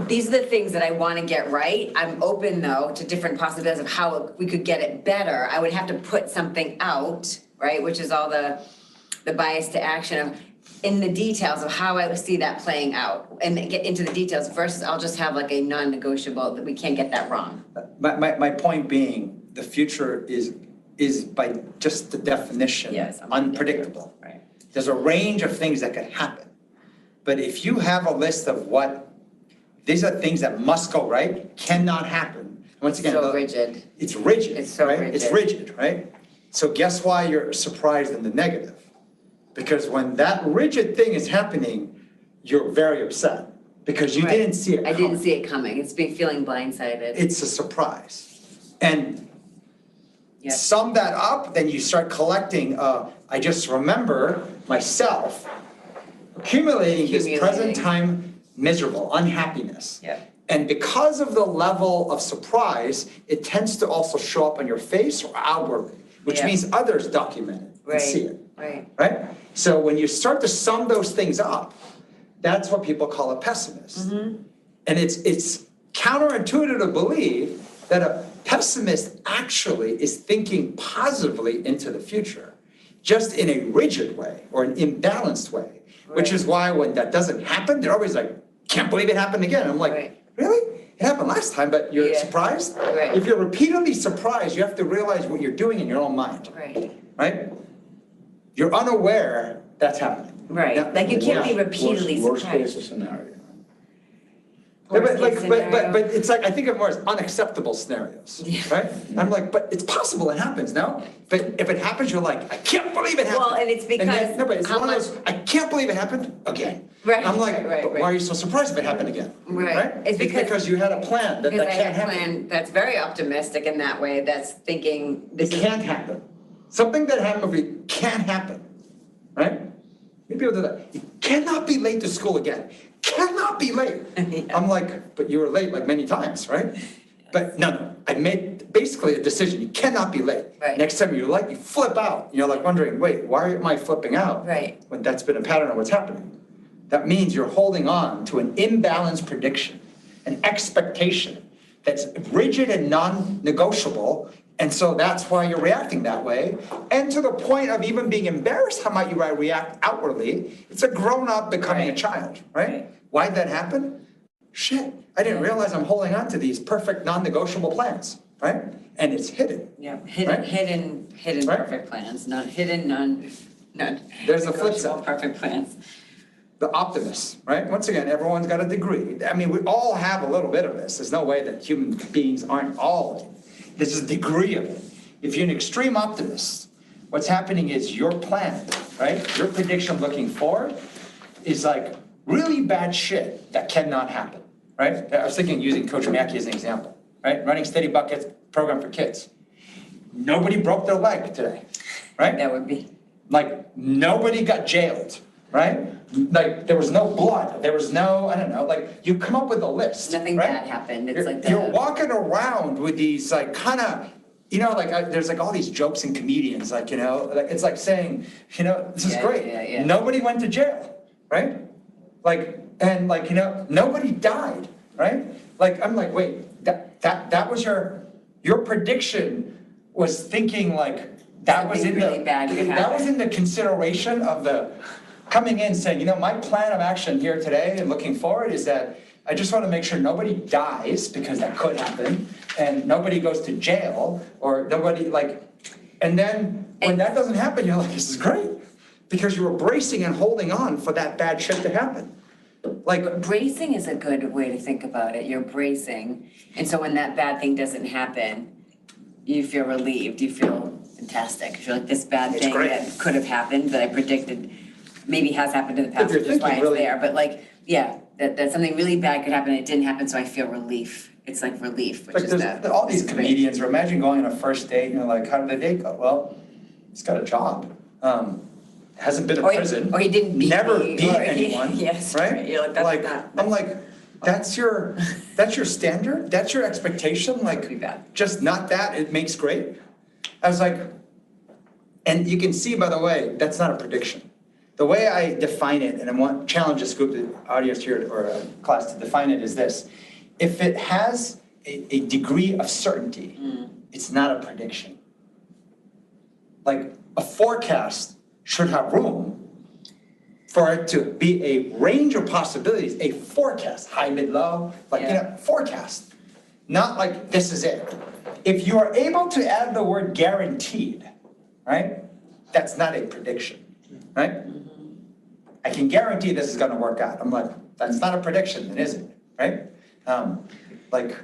these are the things that I want to get right. I'm open, though, to different possibilities of how we could get it better. I would have to put something out, right, which is all the bias to action of in the details of how I would see that playing out and get into the details versus I'll just have like a non-negotiable that we can't get that wrong. My point being, the future is by just the definition unpredictable. Right. There's a range of things that could happen. But if you have a list of these are things that must go right, cannot happen. Once again, rigid. It's rigid. It's so right? rigid. It's rigid, right? So guess why you're surprised in the negative? Because when that rigid thing is happening, you're very upset because you didn't see it coming. I didn't see it coming. It's feeling blindsided. It's a surprise. And sum that up, then you start collecting, I just remember myself accumulating this present time miserable unhappiness. Yeah. And because of the level of surprise, it tends to also show up on your face or outwardly, which means others document it and see it. Right? So when you start to sum those things up, that's what people call a pessimist. And it's counterintuitive to believe that a pessimist actually is thinking positively into the future, just in a rigid way or an imbalanced way. Which is why when that doesn't happen, they're always like, can't believe it happened again. I'm like, really? it happened last time, but you're Yeah. surprised? Right. If you're repeatedly surprised, you have to realize what you're doing in your own mind, Right, right? You're unaware that's happening. right. Yeah. Like you can't be repeatedly Worst surprised. case scenario. Yeah, Worst but like, case but scenario. it's like, I think of more as unacceptable scenarios, Yeah. right? I'm like, but it's possible it happens, no? But if it happens, you're like, I can't believe it happened. Well, and it's then- because No, but it's how one of those, I can't believe it happened again. Right, I'm like, right, but right. why are you so surprised if it happened again? Right. It's because- you had a plan that Because I can't had a happen. plan that's very optimistic in that way, that's thinking It this is. can't happen. Something that happened over you can't happen, right? Maybe people do that. You cannot be late to school again. Cannot be late. Yeah. I'm like, but you were late like many times, right? But no, I made basically a decision. You cannot be late. Right. Next time you're late, you flip out. You're like wondering, wait, why am I flipping out? Right. When that's been a pattern of what's happening. That means you're holding on to an imbalanced prediction, an expectation that's rigid and non-negotiable. And so that's why you're reacting that way. And to the point of even being embarrassed how might you react outwardly, it's a grown-up becoming a Right. child, right? Right. Why'd that happen? Shit, I didn't realize I'm holding on to these perfect non-negotiable plans, right? And it's hidden. Yeah, Right? hidden Right? perfect plans, not hidden, none. There's a flip side. Perfect plans. The optimists, right? Once again, everyone's got a degree. I mean, we all have a little bit of this. There's no way that human beings aren't all. This is a degree of it. If you're an extreme optimist, what's happening is your plan, right? Your prediction looking forward is like really bad shit that cannot happen, right? I was thinking using Coach Mackey as an example, right? Running Steady Buckets program for kids. Nobody broke their leg today, right? That would be, Like, nobody got jailed, right? Like, there was no blood, there was no, I don't know, like, you come up with a list, nothing right? bad happened, it's You're- like You're the, walking around with these, like, kind of, you know, like, there's like all these jokes and comedians, like, you know, like, it's like saying, you know, this is Yeah, great. yeah, yeah. Nobody went to jail, right? Like, and like, you know, nobody died, right? Like, I'm like, wait, that was your prediction was thinking like, that was in Something really bad could that was happen. in the consideration of the, coming in saying, you know, my plan of action here today and looking forward is that I just want to make sure nobody dies, because that could happen, and nobody goes to jail, or nobody like, and then when that doesn't happen, you're like, this is great, because you were bracing and holding on for that bad shit to happen. Like, bracing is a good way to think about it, you're bracing, and so when that bad thing doesn't happen, you feel relieved, you feel fantastic, 'cause you're like, this bad It's thing great. that could have happened, that I predicted, maybe has happened in the past, you're which is why thinking it's really- there, but like, yeah, that something really bad could happen, and it didn't happen, so I feel relief, it's like relief, which like is there's that. all these it's great. comedians, or imagine going on a first date, and you're like, how did the date go? Well, he's got a job, hasn't been in Or he- prison. or he didn't beat never me, beat or he- anyone, yes, right? right, you're like, that's not- I'm like, that's your standard, that's your expectation, Pretty like, bad. just not that, it makes great. I was like, and you can see, by the way, that's not a prediction. The way I define it, and I want challenge this group, the audience here, or a class to define it, is this. If it has a degree of certainty, it's not a prediction. Like, a forecast should have room for it to be a range of possibilities, a forecast, high, mid, low, like, you know, forecast. Not like, this is it. If you are able to add the word guaranteed, right, that's not a prediction, right? I can guarantee this is gonna work out. I'm like, that's not a prediction, then, is it, right? Like,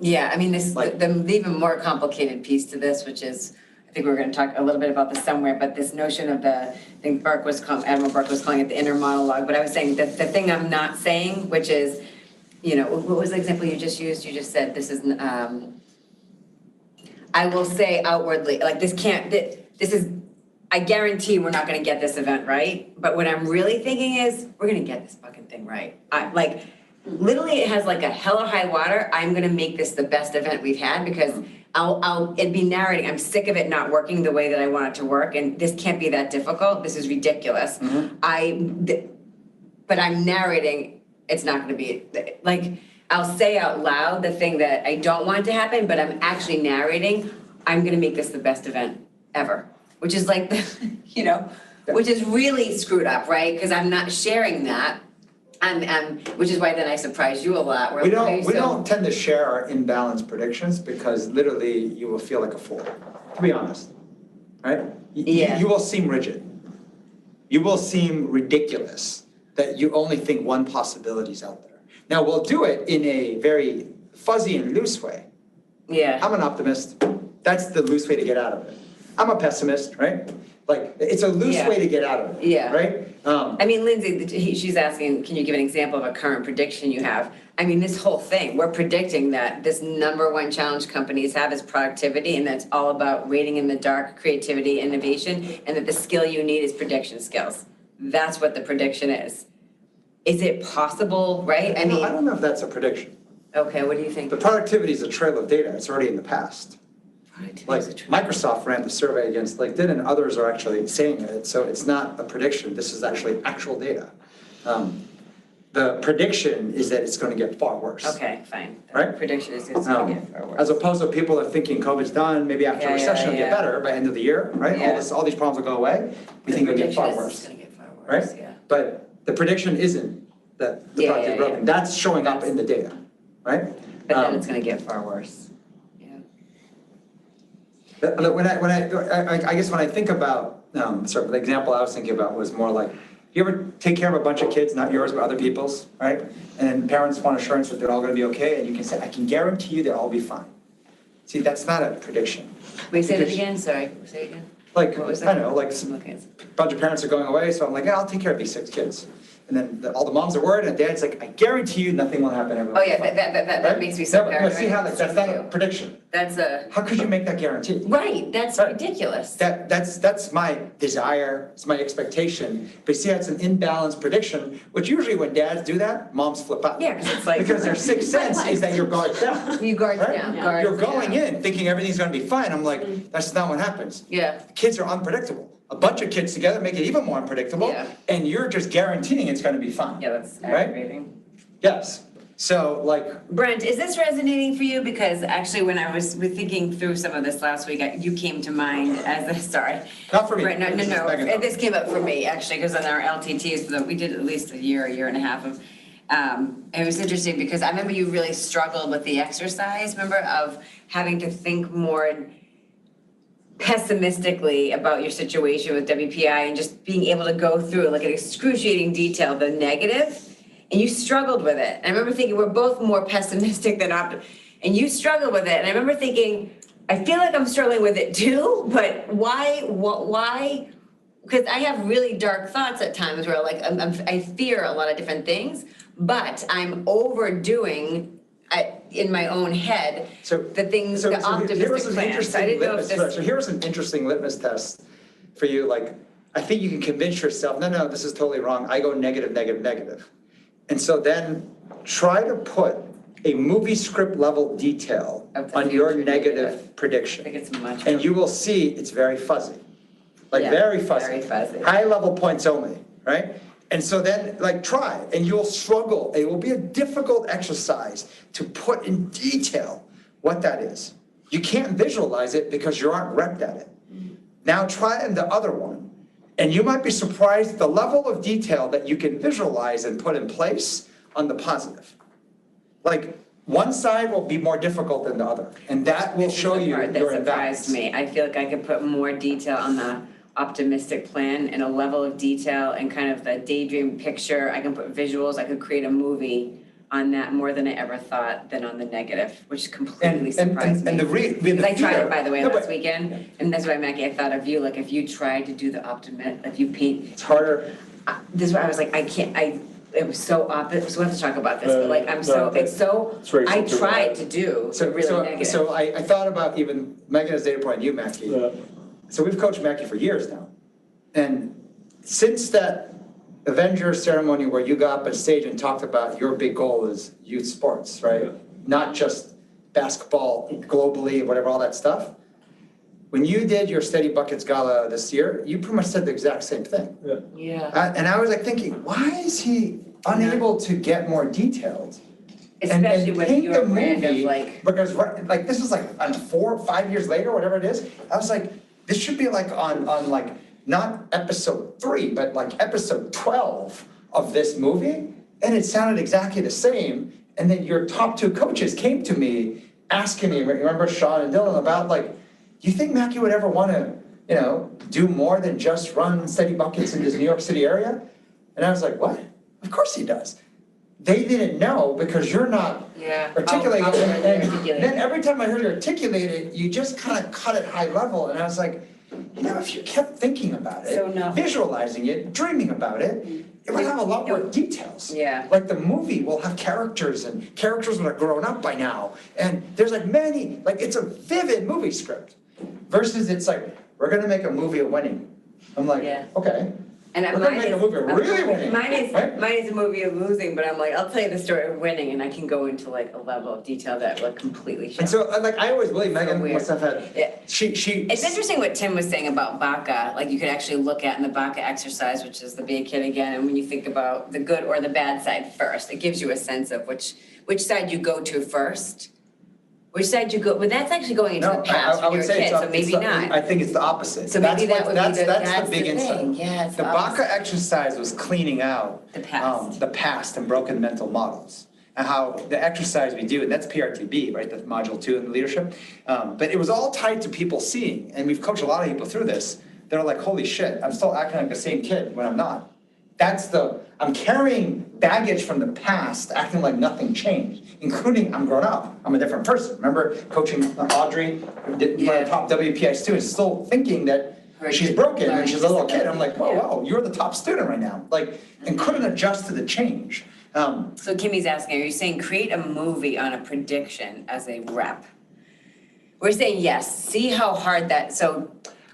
Yeah, I mean, this, Like- the even more complicated piece to this, which is, I think we're gonna talk a little bit about this somewhere, but this notion of the, I think Admiral Burke was calling it the inner monologue, but I was saying that the thing I'm not saying, which is, you know, what was the example you just used? You just said, this is, I will say outwardly, like this can't, this is, I guarantee we're not gonna get this event right, but what I'm really thinking is, we're gonna get this fucking thing right. Like, literally it has like a hell or high water, I'm gonna make this the best event we've had, because it'd be narrating, I'm sick of it not working the way that I want it to work, and this can't be that difficult, this is ridiculous. But I'm narrating, it's not gonna be, like, I'll say out loud the thing that I don't want to happen, but I'm actually narrating, I'm gonna make this the best event ever. Which is like, you know, which is really screwed up, right? Because I'm not sharing that. Which is why then I surprised you a lot. We don't tend to share our imbalanced predictions because literally you will feel like a fool, to be honest, right? Yeah. You will seem rigid. You will seem ridiculous that you only think one possibility is out there. Now, we'll do it in a very fuzzy and loose way. Yeah. I'm an optimist. That's the loose way to get out of it. I'm a pessimist, right? Like, it's a loose way to get out of it, Yeah. right? I mean, Lindsay, she's asking, can you give an example of a current prediction you have? I mean, this whole thing, we're predicting that this number one challenge companies have is productivity, and that's all about waiting in the dark, creativity, innovation, and that the skill you need is prediction skills. That's what the prediction is. Is it possible, right? I don't know if that's a prediction. Okay, what do you think? The productivity is a trail of data. It's already in the past. Like Microsoft ran the survey against LinkedIn and others are actually saying it. So it's not a prediction. This is actually actual data. The prediction is that it's going to get far worse. Okay, fine. The Right? prediction is it's going to get far worse. As opposed to people are thinking COVID's done, maybe after a recession it'll get better by end of the year, right? Yeah. All these problems will go away. We think it'll get far worse. It's going to get far worse, Right? yeah. But the prediction isn't that the product is broken. That's showing up in the data, right? But then it's going to get far worse. Yeah. I guess when I think about, sort of the example I was thinking about was more like, you ever take care of a bunch of kids, not yours, but other people's, right? And parents want assurance that they're all gonna be okay, and you can say, I can guarantee you they'll all be fine. See, that's not a prediction. Wait, say that again, sorry, say it again. Like, What was I that? don't know, like a bunch of parents are going away, so I'm like, yeah, I'll take care of these 6 kids. And then all the moms are worried, and dad's like, I guarantee you nothing will happen, everyone Oh, will be yeah, fine. that Right? makes me so No, paranoid. see how that's not a prediction. That's a, How could you make that guarantee? right, that's Right. ridiculous. That's my desire, it's my expectation, but see, it's an imbalanced prediction, which usually when dads do that, moms flip out. Yeah, 'cause it's like- Because their sixth sense is that you're guarded down. You guard right? down, guard You're going down. in thinking everything's gonna be fine, I'm like, that's not what happens. Yeah, Kids are unpredictable. A bunch of kids together make it even more unpredictable, Yeah. and you're just guaranteeing it's gonna be fine. yeah, that's Right? aggravating. Yes, so like, Brent, is this resonating for you? Because actually, when I was thinking through some of this last week, you came to mind as a, sorry. not for me. Right, no, This is Megan. and this came up for me, actually, because on our LTTs, we did at least a year and a half of, it was interesting because I remember you really struggled with the exercise, remember, of having to think more pessimistically about your situation with WPI and just being able to go through like an excruciating detail, the negative, and you struggled with it. And I remember thinking we're both more pessimistic than optimistic, and you struggled with it. And I remember thinking, I feel like I'm struggling with it too, but why? Because I have really dark thoughts at times where like I fear a lot of different things, but I'm overdoing in my own head the things, the optimistic plans. I didn't know if this. So here's an interesting litmus test for you. Like, I think you can convince yourself, no, this is totally wrong. I go negative, negative, negative. And so then try to put a movie script level detail on your negative prediction. I think it's much. And you will see it's very fuzzy. Like Yeah, very fuzzy. very fuzzy. High level points only, right? And so then like try, and you'll struggle. It will be a difficult exercise to put in detail what that is. You can't visualize it because you aren't repped at it. Now try in the other one. And you might be surprised at the level of detail that you can visualize and put in place on the positive. Like one side will be more difficult than the other, and that will show you That your surprised imbalance. me. I feel like I could put more detail on the optimistic plan and a level of detail and kind of the daydream picture. I can put visuals, I could create a movie on that more than I ever thought than on the negative, which completely surprised me. And the Because I tried fear- it, by the way, No, last but weekend, and that's why, Mackie, I thought of you, like, if you tried to do the if you paint, It's harder. this is why I was like, it was so opposite, so we have to talk about this, but like, I racial tried to do the really negative. So I thought about even Megan as data point and you, Mackie. Yeah. So we've coached Mackie for years now. And since that Avengers ceremony where you got up on stage and talked about your big goal is youth sports, right? Yeah. Not just basketball globally, whatever, all that stuff. When you did your Steady Buckets Gala this year, you pretty much said the exact same thing. Yeah, And I was like thinking, why is he unable to get more detailed? especially with paint your the brand of movie, like, because like this is like on 4 or 5 years later, whatever it is. I was like, this should be like on like not episode 3, but like episode 12 of this movie. and it sounded exactly the same. And then your top two coaches came to me asking me, remember Sean and Dylan, about like, do you think Mackie would ever want to, do more than just run steady buckets in this New York City area? And I was like, what? Of course he does. They didn't know because you're not articulating it. And then every time I heard you articulate it, you just kind of cut it high level. And I was like, if you kept thinking about it, visualizing it, dreaming about it, it would have a lot more details. Yeah. Like the movie will have characters and characters that are grown up by now. And there's like many, like it's a vivid movie script. Versus it's like, we're gonna make a movie of winning. I'm like, okay. And we're gonna make a movie of really winning. Mine is a movie of losing, but I'm like, I'll tell you the story of winning, and I can go into like a level of detail that like completely shows. And so, like, I always believe Megan weird. must have had. She. It's interesting what Tim was saying about Baca. Like you could actually look at in the Baca exercise, which is the big hit again, and when you think about the good or the bad side first, it gives you a sense of which side you go to first. Which side you go, but that's actually going into the past when you're a kid, so maybe not. I think it's the opposite. So maybe that's the big insight. Yeah, it's the Baca exercise was cleaning out the past, and broken mental models. And how the exercise we do, and that's PRTB, right? That's module 2 in the leadership. But it was all tied to people seeing, and we've coached a lot of people through this. They're like, holy shit, I'm still acting like the same kid when I'm not. I'm carrying baggage from the past, acting like nothing changed, including I'm grown up, I'm a different person. Remember coaching Audrey, one of the top WPI students, still thinking that she's broken and she's a little kid. I'm like, whoa, you're the top student right now. Like, and couldn't adjust to the change. So Kimmy's asking, are you saying create a movie on a prediction as a rep? We're saying yes, see how hard that,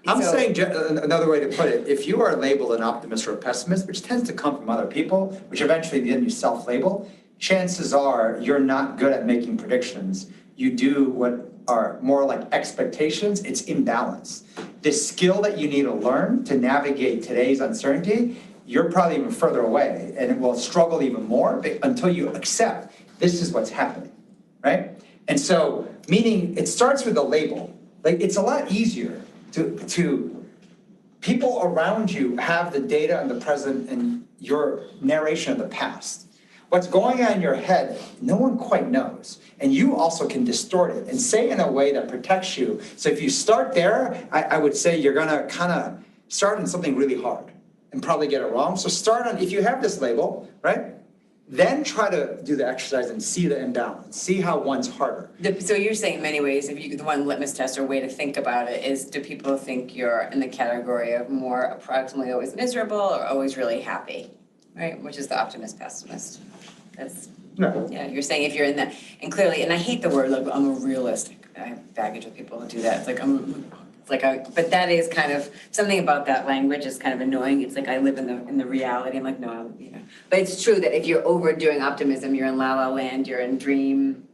I'm saying another way to put it, if you are labeled an optimist or a pessimist, which tends to come from other people, which eventually then you self-label, chances are you're not good at making predictions. You do what are more like expectations, it's imbalance. The skill that you need to learn to navigate today's uncertainty, you're probably even further away and it will struggle even more until you accept this is what's happening, right? And so, meaning it starts with the label. Like it's a lot easier to people around you have the data and the present and your narration of the past. What's going on in your head, no one quite knows. And you also can distort it and say in a way that protects you. So if you start there, I would say you're gonna kind of start on something really hard and probably get it wrong. So start on, if you have this label, right? Then try to do the exercise and see the imbalance, see how one's harder. So you're saying in many ways, if you the one litmus test or way to think about it is, do people think you're in the category of more approximately always miserable or always really happy, right? Which is the optimist pessimist. That's you're saying if you're in that, and clearly, and I hate the word like I'm a realist. I have baggage with people who do that. It's like but that is kind of something about that language is kind of annoying. It's like I live in the reality. I'm like, no, But it's true that if you're overdoing optimism, you're in la la land, you're in dream,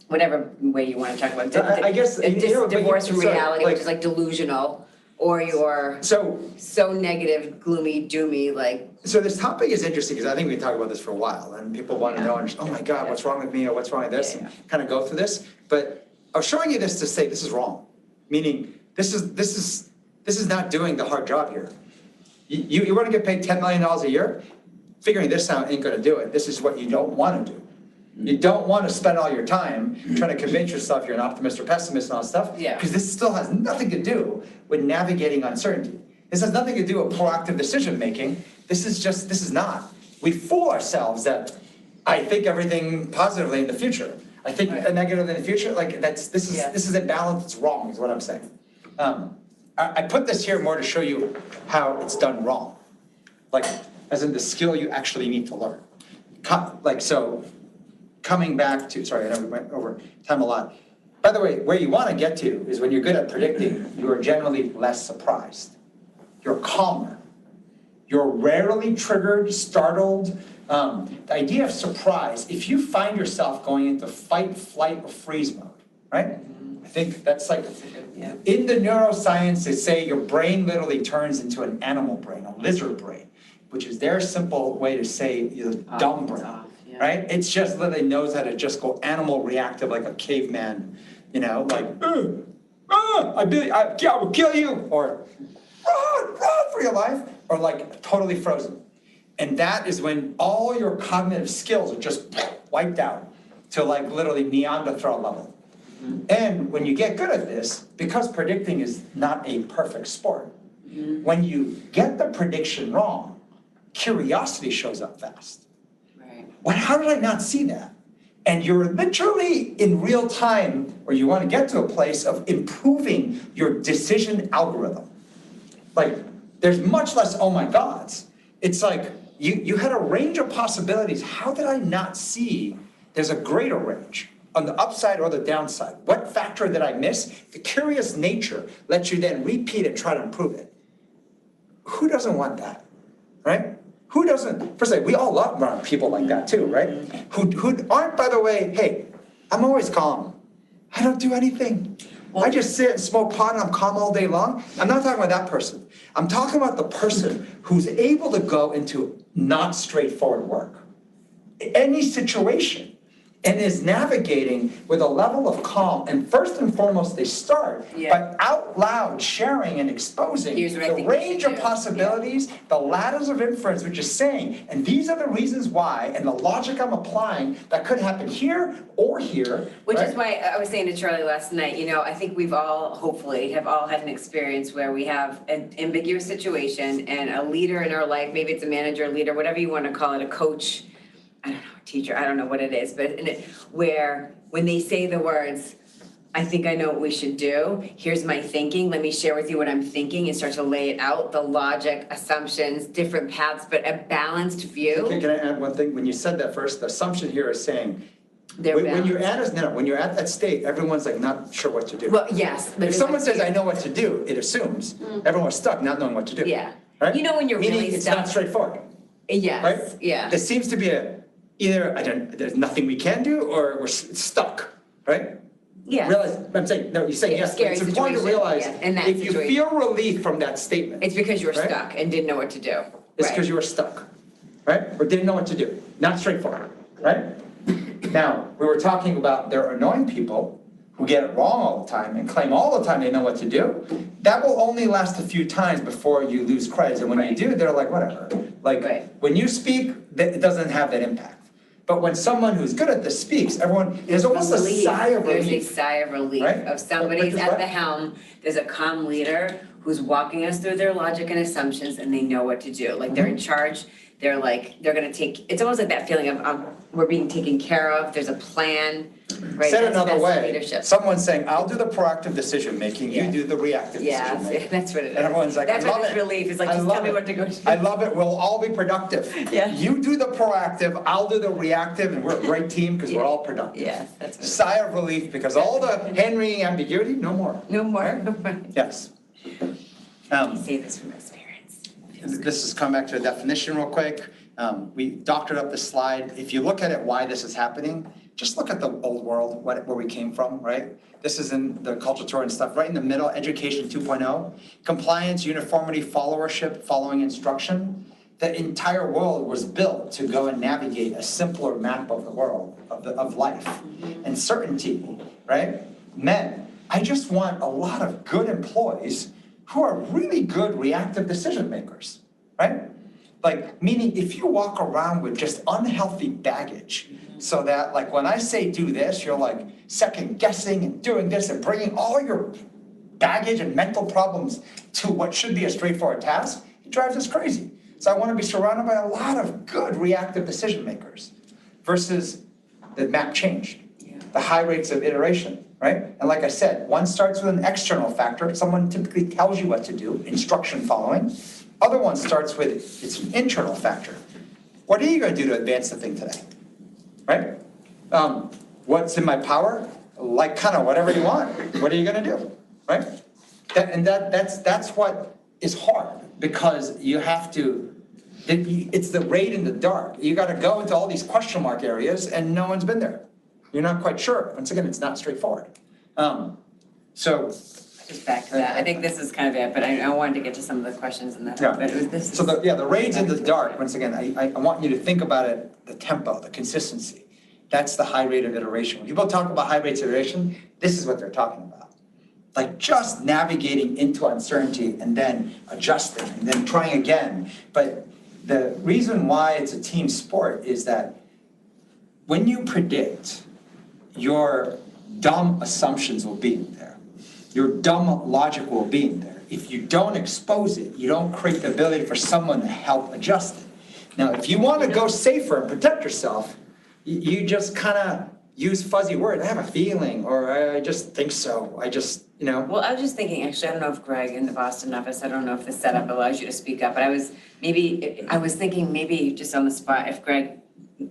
whatever way you want to talk about it. I guess divorce from reality, like, which is like delusional, or you're so negative, gloomy, doomy, like. So this topic is interesting because I think we can talk about this for a while, and people want to know, oh my God, what's wrong with me, or what's wrong with this, and kind of go through this. But I was showing you this to say this is wrong, meaning this is not doing the hard job here. You want to get paid $10 million a year? Figuring this out ain't going to do it. This is what you don't want to do. You don't want to spend all your time trying to convince yourself you're an optimist or pessimist and all that stuff. Because this still has nothing to do with navigating uncertainty. This has nothing to do with proactive decision making. This is not. We fool ourselves that I think everything positively in the future. I think negatively in the future. Like this is imbalance. It's wrong. Is what I'm saying. I put this here more to show you how it's done wrong. Like, as in the skill you actually need to learn. Coming back to, sorry, I know we went over time a lot. By the way, where you want to get to is when you're good at predicting, you are generally less surprised. You're calmer. You're rarely triggered, startled. The idea of surprise, if you find yourself going into fight, flight, or freeze mode, right? I think that's like, in the neuroscience, they say your brain literally turns into an animal brain, a lizard brain, which is their simple way to say dumb brain, right? It's just literally knows how to just go animal reactive like a caveman, like, I will kill you, or run for your life, or like totally frozen. And that is when all your cognitive skills are just wiped out to like literally Neanderthal level. And when you get good at this, because predicting is not a perfect sport, when you get the prediction wrong, curiosity shows up fast. Right. How did I not see that? And you're literally in real time, or you want to get to a place of improving your decision algorithm. Like, there's much less, oh my gods. It's like, you had a range of possibilities. How did I not see there's a greater range on the upside or the downside? What factor did I miss? The curious nature lets you then repeat it, try to improve it. Who doesn't want that, right? Who doesn't, first of all, we all love people like that too, right? Who aren't, by the way, hey, I'm always calm. I don't do anything. I just sit and smoke pot and I'm calm all day long. I'm not talking about that person. I'm talking about the person who's able to go into not straightforward work, any situation, and is navigating with a level of calm. And first and foremost, they start by out loud sharing and exposing the range of possibilities, the ladders of inference, which is saying, and these are the reasons why, and the logic I'm applying that could happen here or here. Which is why I was saying to Charlie last night, I think we've all, hopefully, have all had an experience where we have an ambiguous situation and a leader in our life, maybe it's a manager, leader, whatever you want to call it, a coach, I don't know, teacher, I don't know what it is, but where when they say the words, I think I know what we should do, here's my thinking, let me share with you what I'm thinking, and start to lay it out, the logic, assumptions, different paths, but a balanced view. Okay, can I add one thing? When you said that first, the assumption here is saying, when you're at that state, everyone's like not sure what to do. Well, yes. If someone says, I know what to do, it assumes everyone's stuck not knowing what to do. Yeah. Right? When you're Meaning really it's stuck. not straightforward. Yes, Right? yeah. There seems to be either there's nothing we can do, or we're stuck, right? Yeah. I'm saying, no, you're saying yes, but Scary it's important to situation, realize, in that if you situation. feel relief from that statement. It's because you were right? stuck and didn't know what to do. It's because you were stuck, right? Or didn't know what to do. Not straightforward, right? Now, we were talking about there are annoying people who get it wrong all the time and claim all the time they know what to do. That will only last a few times before you lose credit. And when you do, they're like, whatever. Like, when you speak, it doesn't have that impact. But when someone who's good at this speaks, there's almost a sigh of relief. There's a sigh of relief Right? of somebody's Which is at what? the helm, there's a calm leader who's walking us through their logic and assumptions, and they know what to do. Like, they're in charge, they're gonna take, it's almost like that feeling of we're being taken care of, there's a plan, right? Said That's another way, leadership. someone's saying, I'll do the proactive decision making, you do the reactive decision making. Yeah, that's what it is. And everyone's like, That's I love what it. this relief is like, I just love tell me it. what to go do. I love it, we'll all be productive. Yeah. You do the proactive, I'll do the reactive, and we're a great team because we're all productive. Yes, that's what it is. Sigh of relief, because all the hand-wringing ambiguity, no more. No more. Yes. I say this from experience. This is come back to a definition real quick. We doctored up the slide. If you look at it, why this is happening, just look at the old world, where we came from, right? This is in the culture tour and stuff, right in the middle, education 2.0. Compliance, uniformity, followership, following instruction. The entire world was built to go and navigate a simpler map of the world, of life, and certainty, right? Men, I just want a lot of good employees who are really good reactive decision makers, right? Like, meaning if you walk around with just unhealthy baggage, so that like when I say do this, you're like second guessing and doing this and bringing all your baggage and mental problems to what should be a straightforward task, it drives us crazy. So I want to be surrounded by a lot of good reactive decision makers versus the map changed, the high rates of iteration, right? And like I said, one starts with an external factor. Someone typically tells you what to do, instruction following. Other one starts with, it's an internal factor. What are you going to do to advance the thing today, right? What's in my power? Like kind of whatever you want. What are you going to do, right? That's what is hard, because you have to, it's the raid in the dark. You got to go into all these question mark areas and no one's been there. You're not quite sure. Once again, it's not straightforward. So Just back to that, I think this is kind of it, but I wanted to get to some of the questions in that. Yeah. But it was this. So the raids in the dark, once again, I want you to think about it, the tempo, the consistency. That's the high rate of iteration. When people talk about high rates of iteration, this is what they're talking about. Like just navigating into uncertainty and then adjusting and then trying again. But the reason why it's a team sport is that when you predict, your dumb assumptions will be in there. Your dumb logic will be in there. If you don't expose it, you don't create the ability for someone to help adjust it. Now, if you want to go safer and protect yourself, you just kind of use fuzzy words. I have a feeling, or I just think so. I just, Well, I was just thinking, actually, I don't know if Greg in the Boston office, I don't know if the setup allows you to speak up, but I was thinking maybe just on the spot, if Greg,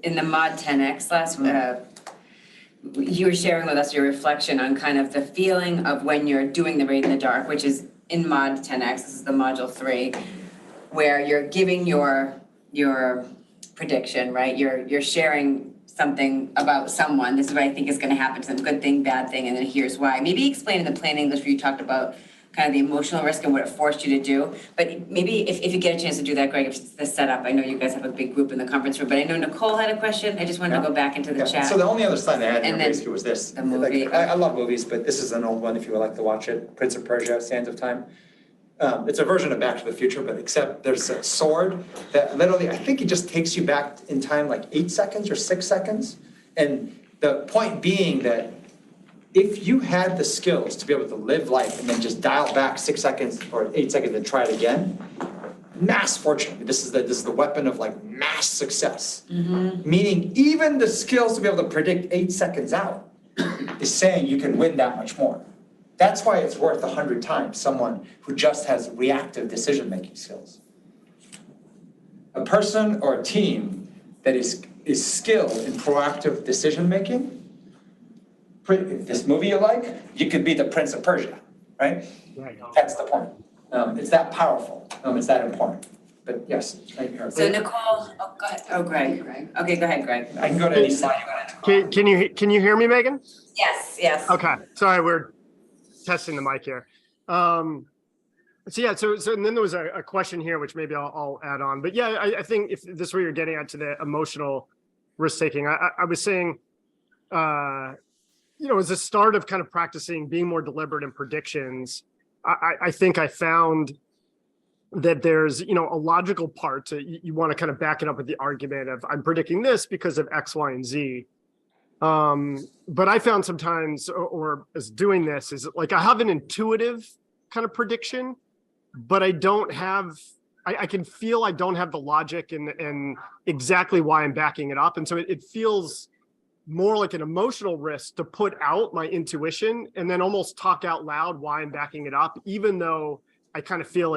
in the Mod 10X class, you were sharing with us your reflection on kind of the feeling of when you're doing the read in the dark, which is in Mod 10X, this is the module 3, where you're giving your prediction, right? You're sharing something about someone. This is what I think is going to happen to them, good thing, bad thing, and then here's why. Maybe explain in the plain English where you talked about kind of the emotional risk and what it forced you to do. But maybe if you get a chance to do that, Greg, if it's the setup, I know you guys have a big group in the conference room, but I know Nicole had a question. I just wanted to go back into the chat. So the only other slide I had here And then basically was this. the movie. I love movies, but this is an old one if you would like to watch it. Prince of Persia, Sands of Time. It's a version of Back to the Future, but except there's a sword that literally, I think it just takes you back in time like 8 seconds or 6 seconds. And the point being that if you had the skills to be able to live life and then just dial back 6 seconds or 8 seconds and try it again, mass fortune. This is the weapon of like mass success. Meaning even the skills to be able to predict 8 seconds out is saying you can win that much more. That's why it's worth 100 times someone who just has reactive decision-making skills. A person or a team that is skilled in proactive decision-making, this movie you like, you could be the Prince of Persia, right? That's the point. It's that powerful. It's that important. But yes, right here. So Nicole, oh, go ahead. Oh, Greg. Okay, go ahead, Greg. I can go to any slide you want. Can you hear me, Megan? Yes. Okay. Sorry, we're testing the mic here. So and then there was a question here, which maybe I'll add on. But yeah, I think if this is where you're getting at to the emotional risk taking, I was saying, as a start of kind of practicing being more deliberate in predictions, I think I found that there's, a logical part to, you want to kind of back it up with the argument of I'm predicting this because of X, Y, and Z. But I found sometimes, or as doing this, is like I have an intuitive kind of prediction, but I don't have, I can feel I don't have the logic and exactly why I'm backing it up. And so it feels more like an emotional risk to put out my intuition and then almost talk out loud why I'm backing it up, even though I kind of feel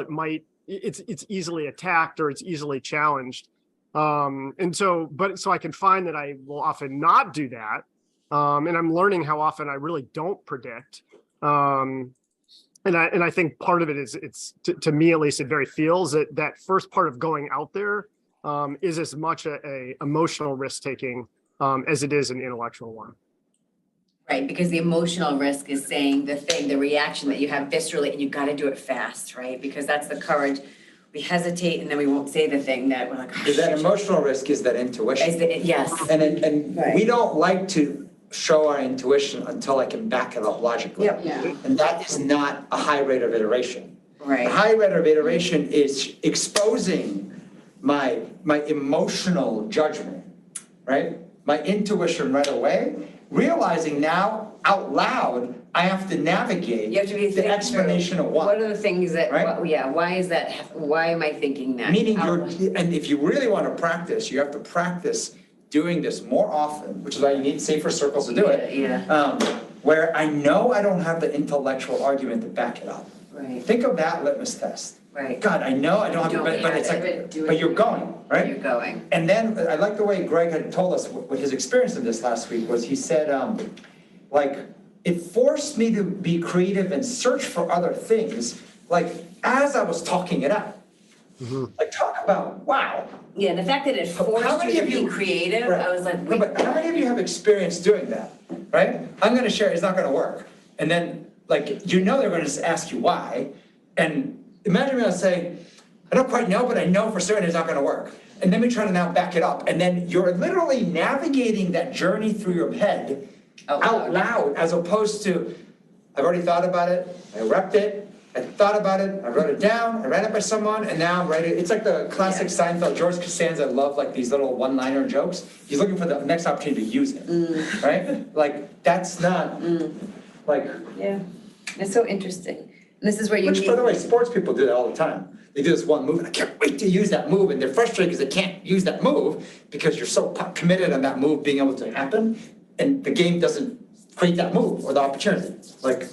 it's easily attacked or it's easily challenged. So I can find that I will often not do that. And I'm learning how often I really don't predict. And I think part of it is to me, at least, it very feels that first part of going out there is as much a emotional risk taking as it is an intellectual one. Right, because the emotional risk is saying the reaction that you have viscerally, and you got to do it fast, right? Because that's the courage. We hesitate, and then we won't say the thing that we're like, oh, That emotional risk is that intuition. Yes. And Right. we don't like to show our intuition until I can back it up logically. Yep. Yeah. And that is not a high rate of iteration. Right. A high rate of iteration is exposing my emotional judgment, right? My intuition right away, realizing now out loud, I have to navigate You have to be the explanation of What what. are the things that, Right? why is that, why am I thinking that? Meaning Out- and if you really want to practice, you have to practice doing this more often, which is why you need safer circles to do it. Yeah. Where I know I don't have the intellectual argument to back it up. Right, Think of that litmus test. right. God, I know I don't have, Don't but it's have like, it, do but it. you're going, right? You're going. And then I like the way Greg had told us what his experience in this last week was. He said, it forced me to be creative and search for other things, like as I was talking it out. Like talk about, wow. Yeah, the fact that it How forced many you to of be you- creative, Right. I was like, No, wait. but how many of you have experience doing that, right? I'm gonna share, it's not gonna work. And then, they're gonna just ask you why. And imagine me, I'll say, I don't quite know, but I know for certain it's not gonna work. And then we try to now back it up. And then you're literally navigating that journey through your head out loud, as opposed to, I've already thought about it, I repped it, I thought about it, I wrote it down, I ran it by someone, and now I'm writing. It's like the classic Seinfeld, George Costanza loved like these little one-liner jokes. He's looking for the next opportunity to use it, right? Like, that's not, like. Yeah, it's so interesting. And this is where you Which, by the way, sports people do that all the time. They do this one move, and I can't wait to use that move, and they're frustrated because they can't use that move because you're so committed on that move being able to happen, and the game doesn't create that move or the opportunity. Like,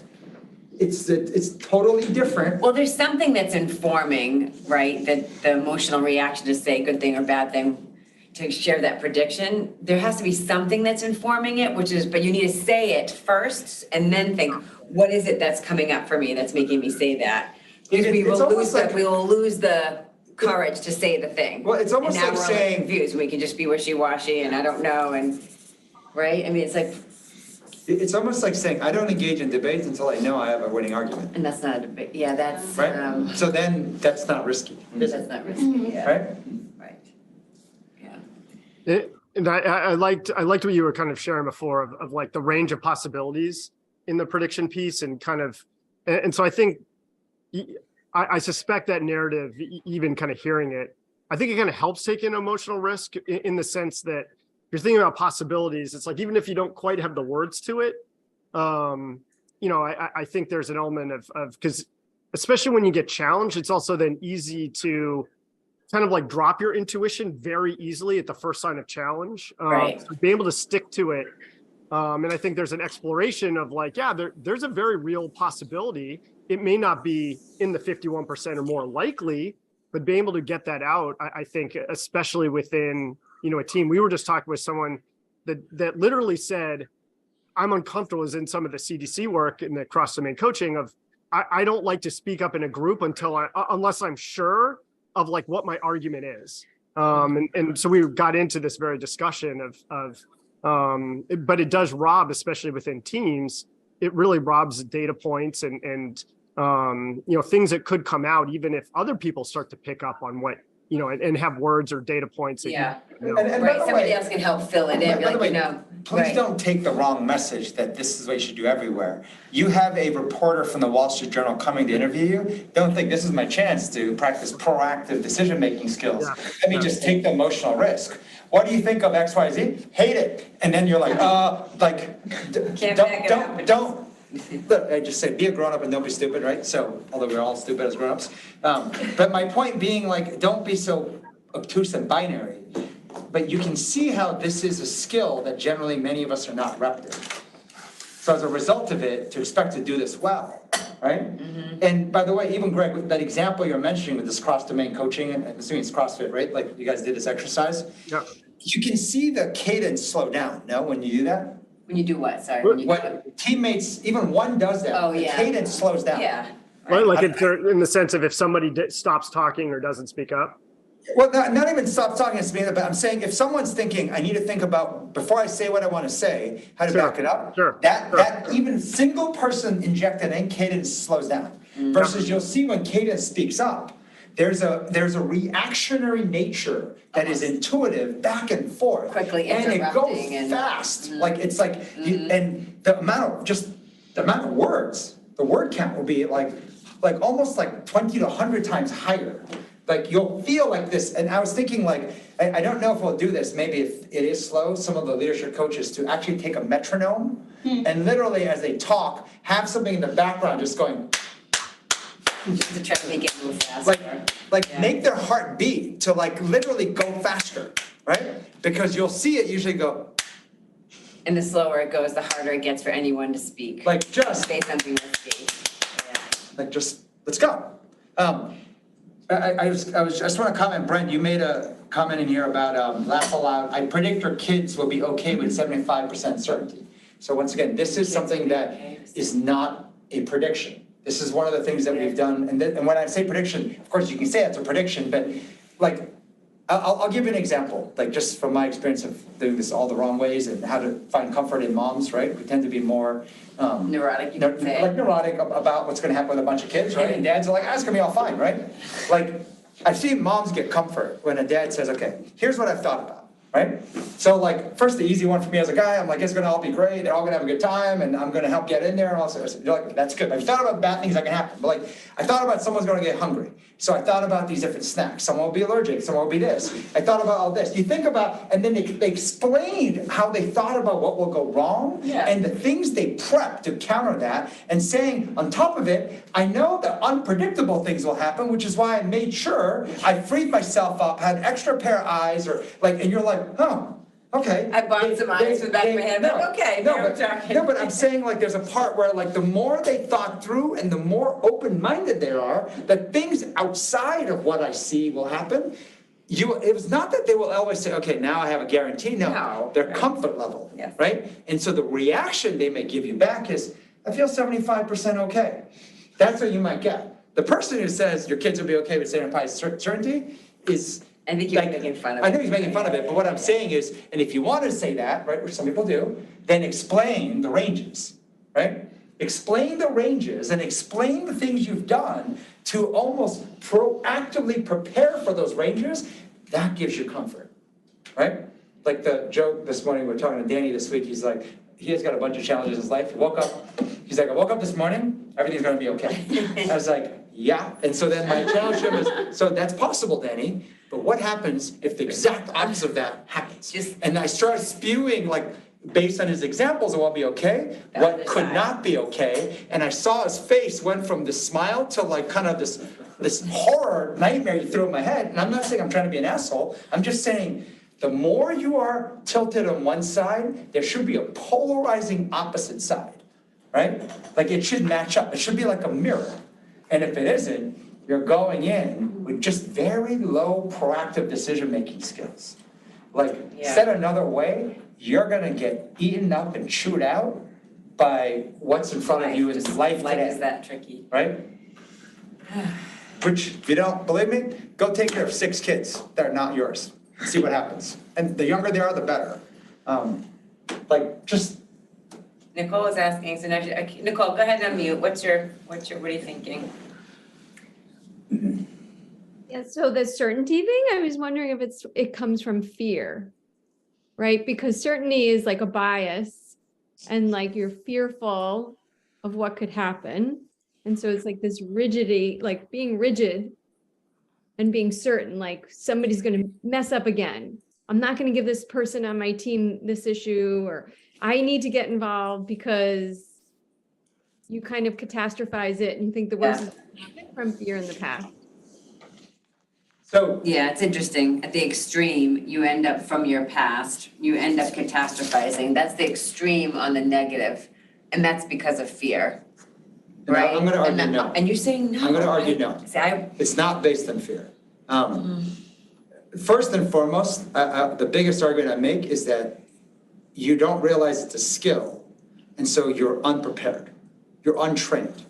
it's totally different. Well, there's something that's informing, right? That the emotional reaction to say good thing or bad thing, to share that prediction. There has to be something that's informing it, but you need to say it first and then think, what is it that's coming up for me that's making me say that? Because we will lose the courage to say the thing. Well, it's almost like saying. Confused, we can just be wishy-washy and I don't know and, right? I mean, it's like. It's almost like saying, I don't engage in debates until I know I have a winning argument. And that's not a debate, yeah, that's. Right? So then, that's not risky. That's not risky, yeah. Right? Right, yeah. And I liked what you were kind of sharing before of like the range of possibilities in the prediction piece and kind of, and so I think, I suspect that narrative, even kind of hearing it, I think it kind of helps take an emotional risk in the sense that you're thinking about possibilities. It's like, even if you don't quite have the words to it, I think there's an element of, because especially when you get challenged, it's also then easy to kind of like drop your intuition very easily at the first sign of challenge. Right. So be able to stick to it. And I think there's an exploration of like, yeah, there's a very real possibility. It may not be in the 51% or more likely, but being able to get that out, I think, especially within, a team. We were just talking with someone that literally said, I'm uncomfortable as in some of the CDC work in the cross-domain coaching of, I don't like to speak up in a group unless I'm sure of like what my argument is. And so we got into this very discussion but it does rob, especially within teams, it really robs data points and things that could come out, even if other people start to pick up on what, and have words or data points. Yeah. And Right, somebody else can help fill it in, by the way, please right. don't take the wrong message that this is what you should do everywhere. You have a reporter from the Wall Street Journal coming to interview you. Don't think this is my chance to practice proactive decision-making skills. Yeah. Let me just take the emotional risk. What do you think of XYZ? Hate it. And then you're like, don't. Look, I just said, be a grown-up and don't be stupid, right? So, although we're all stupid as grown-ups. But my point being, like, don't be so obtuse and binary. But you can see how this is a skill that generally many of us are not repped in. So as a result of it, to expect to do this well, right? Mm-hmm. And by the way, even Greg, with that example you're mentioning with this cross-domain coaching, and I'm assuming it's CrossFit, right? Like you guys did this exercise. Yeah. You can see the cadence slow down, no, when you do that? When you do what? Sorry. What teammates, even one does that. Oh, yeah. The cadence slows down. Yeah. Right. Like in the sense of if somebody stops talking or doesn't speak up. Well, not even stop talking and speaking, but I'm saying if someone's thinking, I need to think about, before I say what I want to say, how to back it up, that even single person injected in cadence slows down. Versus you'll see when cadence speaks up, there's a reactionary nature that is intuitive, back and forth. Quickly and it goes and fast. Like it's like, and the amount of words, the word count will be like almost like 20 to 100 times higher. Like you'll feel like this, and I was thinking like, I don't know if we'll do this, maybe if it is slow, some of the leadership coaches to actually take a metronome and literally as they talk, have something in the background just going. Just to try to make it move faster. Make their heart beat to like literally go faster, right? Because you'll see it usually go. And the slower it goes, the harder it gets for anyone to speak. Like just. Say something risky. Yeah. Like just, let's go. I just want to comment, Brent, you made a comment in here about laugh aloud. I predict your kids will be okay with 75% certainty. So once again, this is something that is not a prediction. This is one of the things that we've done. And when I say prediction, of course you can say it's a prediction, but like, I'll give you an example, like just from my experience of doing this all the wrong ways and how to find comfort in moms, right? We tend to be more neurotic, you could say. Like neurotic about what's going to happen with a bunch of kids, right? And dads are like, it's going to be all fine, right? Like, I've seen moms get comfort when a dad says, okay, here's what I've thought about. right? So like, first, the easy one for me as a guy, I'm like, it's gonna all be great, they're all gonna have a good time, and I'm gonna help get in there, and all this. You're like, that's good. I've thought about bad things that can happen, but like, I thought about someone's gonna get hungry. So I thought about these different snacks. Someone will be allergic, someone will be this. I thought about all this. You think about, and then they explained how they thought about what will go wrong, and the things they prepped to counter that, and saying, on top of it, I know that unpredictable things will happen, which is why I made sure I freed myself up, had an extra pair of eyes, or like, and you're like, oh, okay. I bought some eyes for the back of my head, but okay, now we're talking. No, but I'm saying like there's a part where like the more they thought through and the more open-minded they are, that things outside of what I see will happen. It was not that they will always say, okay, now I have a guarantee. No, their comfort level, right? And so the reaction they may give you back is, I feel 75% okay. That's what you might get. The person who says your kids will be okay with saying high certainty is, I think you're making fun of it. I think he's making fun of it, but what I'm saying is, and if you want to say that, right, which some people do, then explain the ranges, right? Explain the ranges and explain the things you've done to almost proactively prepare for those ranges. That gives you comfort, right? Like the joke this morning, we were talking to Danny this week, he's like, he has got a bunch of challenges in his life. He woke up, he's like, I woke up this morning, everything's gonna be okay. I was like, yeah, and so then my challenge to him is, so that's possible, Danny, but what happens if the exact opposite of that happens? And I started spewing, like, based on his examples of what will be okay, what could not be okay, and I saw his face went from this smile to like kind of this horror nightmare you threw in my head, and I'm not saying I'm trying to be an asshole, I'm just saying, the more you are tilted on one side, there should be a polarizing opposite side, right? Like it should match up, it should be like a mirror. And if it isn't, you're going in with just very low proactive decision-making skills. Like, said another way, you're gonna get eaten up and chewed out by what's in front of you in life today. Life is that tricky. Right? Which, if you don't believe me, go take care of 6 kids that are not yours. See what happens. And the younger they are, the better. Nicole is asking, so now, Nicole, go ahead and unmute. What are you thinking? Yeah, so the certainty thing, I was wondering if it comes from fear, right? Because certainty is like a bias and like you're fearful of what could happen. And so it's like this rigidity, like being rigid and being certain, like somebody's going to mess up again. I'm not going to give this person on my team this issue, or I need to get involved because you kind of catastrophize it and you think the worst is going to happen from fear in the past. So yeah, it's interesting. At the extreme, you end up from your past, you end up catastrophizing. That's the extreme on the negative. And that's because of fear. Right? I'm gonna argue no. And you're saying no. I'm gonna argue no. It's not based on fear. First and foremost, the biggest argument I make is that you don't realize it's a skill, and so you're unprepared. You're untrained.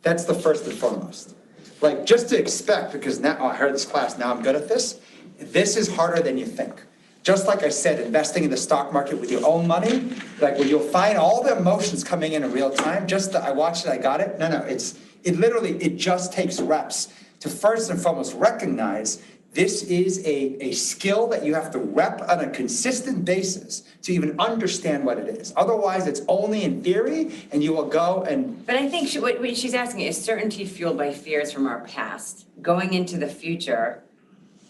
That's the first and foremost. Like, just to expect, because now, I heard this class, now I'm good at this. This is harder than you think. Just like I said, investing in the stock market with your own money, like where you'll find all the emotions coming in real time, I watched it, I got it. No, it just takes reps to first and foremost recognize this is a skill that you have to rep on a consistent basis to even understand what it is. Otherwise, it's only in theory, and you will go and... But I think what she's asking is certainty fueled by fears from our past. Going into the future,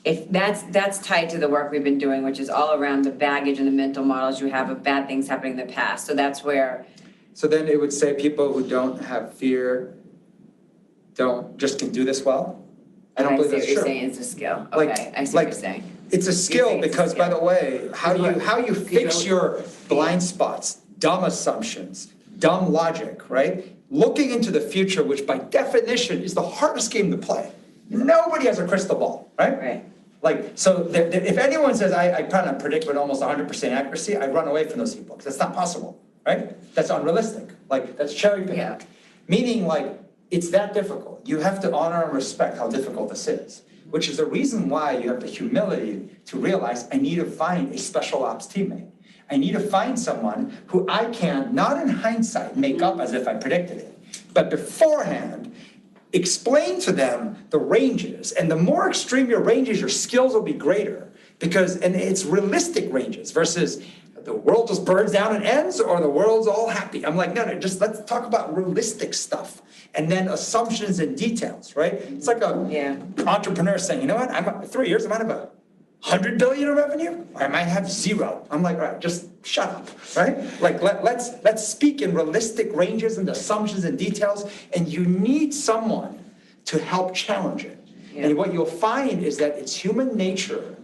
if that's tied to the work we've been doing, which is all around the baggage and the mental models you have of bad things happening in the past. So that's where... So then it would say people who don't have fear just can do this well? I don't believe that's true. I see what you're saying, it's a skill. Okay, I see what you're saying. It's a skill because, by the way, how you fix your blind spots, dumb assumptions, dumb logic, right? Looking into the future, which by definition is the hardest game to play. Nobody has a crystal ball, right? Right. Like, so if anyone says, I kind of predict with almost 100% accuracy, I run away from those people because that's not possible, right? That's unrealistic. Like, that's cherry picking. Yeah. Meaning, like, it's that difficult. You have to honor and respect how difficult this is, which is the reason why you have the humility to realize I need to find a special ops teammate. I need to find someone who I can, not in hindsight, make up as if I predicted it, but beforehand, explain to them the ranges. And the more extreme your ranges, your skills will be greater. and it's realistic ranges versus the world just burns down and ends or the world's all happy. I'm like, no, just let's talk about realistic stuff and then assumptions and details, right? It's like a entrepreneur saying, you know what, 3 years, I might have 100 billion in revenue, or I might have 0. I'm like, all right, just shut up, right? Like let's speak in realistic ranges and assumptions and details, and you need someone to help challenge it. And what you'll find is that it's human nature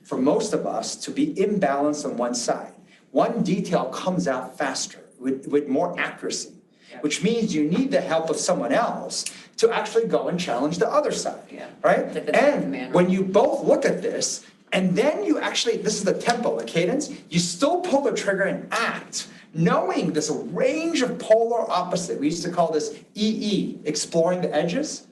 for most of us to be imbalanced on one side. One detail comes out faster with more accuracy, which means you need the help of someone else to actually go and challenge the other side, right? And when you both look at this, and then you actually, this is the tempo, the cadence, you still pull the trigger and act, knowing this range of polar opposite. We used to call this EE, exploring the edges.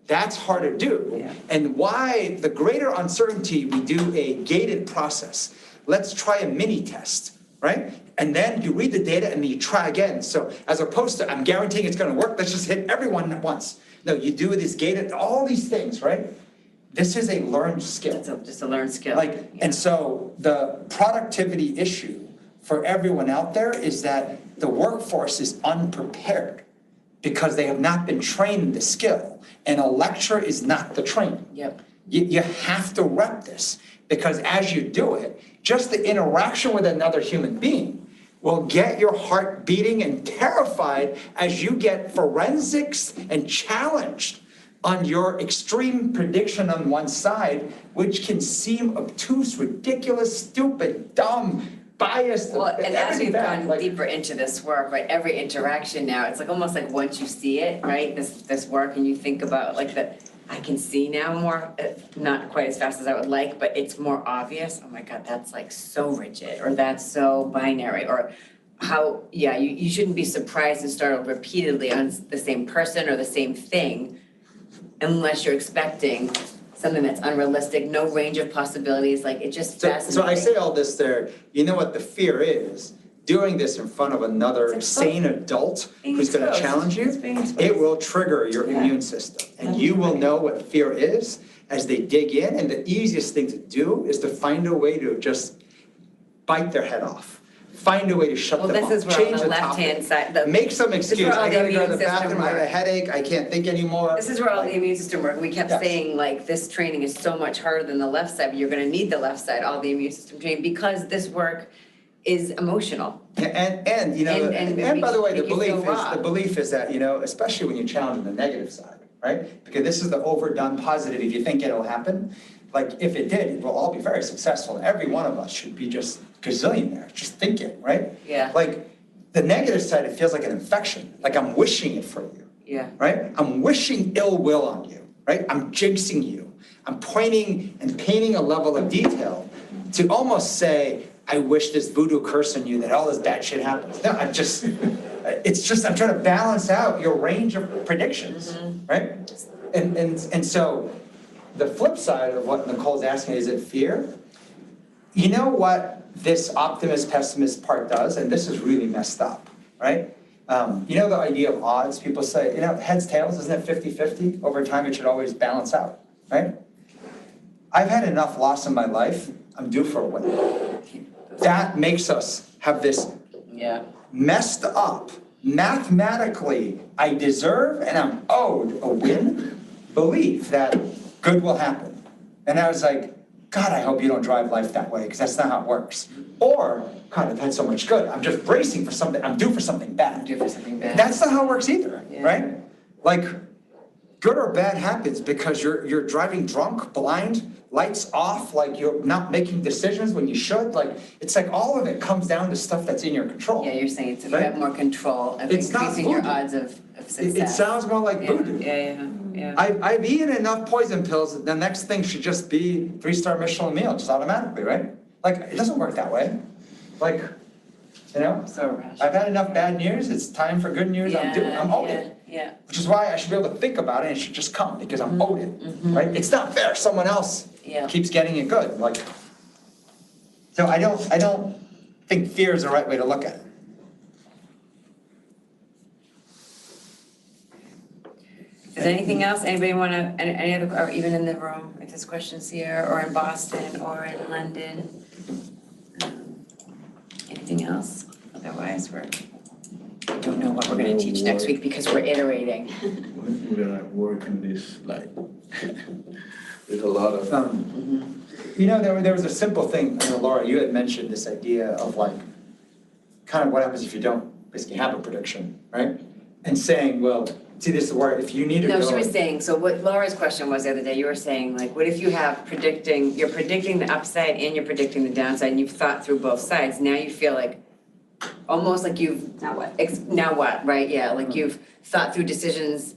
That's hard to do. And why the greater uncertainty, we do a gated process. Let's try a mini test, right? And then you read the data and then you try again. So as opposed to, I'm guaranteeing it's gonna work, let's just hit everyone at once. No, you do this gated, all these things, right? This is a learned skill. It's just a learned skill. And so the productivity issue for everyone out there is that the workforce is unprepared because they have not been trained in the skill. And a lecture is not the training. You have to rep this because as you do it, just the interaction with another human being will get your heart beating and terrified as you get forensics and challenged on your extreme prediction on one side, which can seem obtuse, ridiculous, stupid, dumb, biased. Well, and as we've gone deeper into this work, right, every interaction now, it's like almost like once you see it, right, this work, and you think about like I can see now more, not quite as fast as I would like, but it's more obvious. Oh my God, that's like so rigid, or that's so binary, or how, you shouldn't be surprised and startled repeatedly on the same person or the same thing unless you're expecting something that's unrealistic, no range of possibilities, like it just fascinating. So I say all this there, you know what the fear is? Doing this in front of another sane adult who's gonna challenge you, it will trigger your immune system. And you will know what fear is as they dig in, and the easiest thing to do is to find a way to just bite their head off. Find a way to shut them off. Well, this is where on the left-hand side, make some excuse. I gotta go to the bathroom, I have a work. headache, I can't think anymore. This is where all the immune system work. We kept saying like this training is so much harder than the left side, but you're gonna need the left side, all the immune system training, because this work is emotional. And you know, and by the way, the make belief is that, you know, especially when you challenge the negative side, right? Because this is the overdone positive, if you think it'll happen. Like if it did, we'll all be very successful. Every one of us should be just gazillionaires, just thinking, right? Like the negative side, it feels like an infection. Like I'm wishing it for you. Right? I'm wishing ill will on you, right? I'm jinxing you. I'm pointing and painting a level of detail to almost say, I wish this voodoo curse on you that all this bad shit happens. No, I'm trying to balance out your range of predictions, right? And so the flip side of what Nicole's asking, is it fear? You know what this optimist pessimist part does, and this is really messed up, right? You know the idea of odds, people say, you know, heads, tails, isn't it 50-50? Over time it should always balance out, right? I've had enough loss in my life, I'm due for a win. That makes us have this messed up, mathematically, I deserve and I'm owed a win belief that good will happen. And I was like, God, I hope you don't drive life that way, because that's not how it works. Or, God, I've had so much good, I'm just bracing for something, I'm due for something bad. That's not how it works either, right? Like, good or bad happens because you're driving drunk, blind, lights off, like you're not making decisions when you should. Like, it's like all of it comes down to stuff that's in your control. You're saying it's you have more control of increasing your odds of success. It sounds more like voodoo. I've eaten enough poison pills, the next thing should just be 3-star Michelin meal, just automatically, right? Like, it doesn't work that way. Like, you know? So I've had enough bad news, it's time for good news, I'm owed it. Which is why I should be able to think about it and it should just come, because I'm owed it, right? It's not fair, someone else keeps getting it good, like. So I don't think fear is the right way to look at it. Is there anything else? Anybody want to, any other, or even in the room, if there's questions here, or in Boston, or in London? Anything else? Otherwise, we don't know what we're gonna teach next week because we're iterating. We're gonna work on this, like, with a lot of. You know, there was a simple thing, Laura, you had mentioned this idea of like, kind of what happens if you don't basically have a prediction, right? And saying, well, see, this is where if you need to go. No, she was saying, so what Laura's question was the other day, you were saying, like, what if you have you're predicting the upside and you're predicting the downside, and you've thought through both sides, now you feel like, almost like you've. Now what? Now what, right, yeah, like you've thought through decisions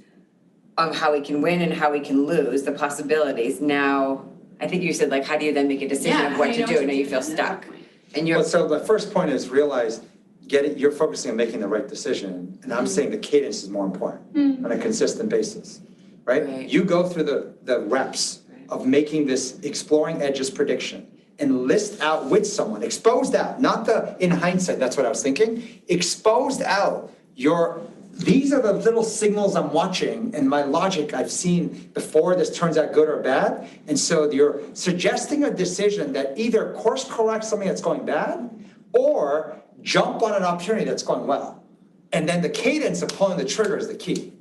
of how we can win and how we can lose, the possibilities, now, I think you said, like, how do you then make a decision Yeah, of what how do to you know do, what now to you do feel then at stuck. that point? And you're, Well, so the first point is realize, you're focusing on making the right decision, and I'm saying the cadence is more important on a consistent basis, right? Right. You go through the reps of making this exploring edges prediction and list out with someone, exposed out, not in hindsight, that's what I was thinking, exposed out these are the little signals I'm watching and my logic I've seen before this turns out good or bad. And so you're suggesting a decision that either course corrects something that's going bad or jump on an opportunity that's going well. And then the cadence of pulling the trigger is the key,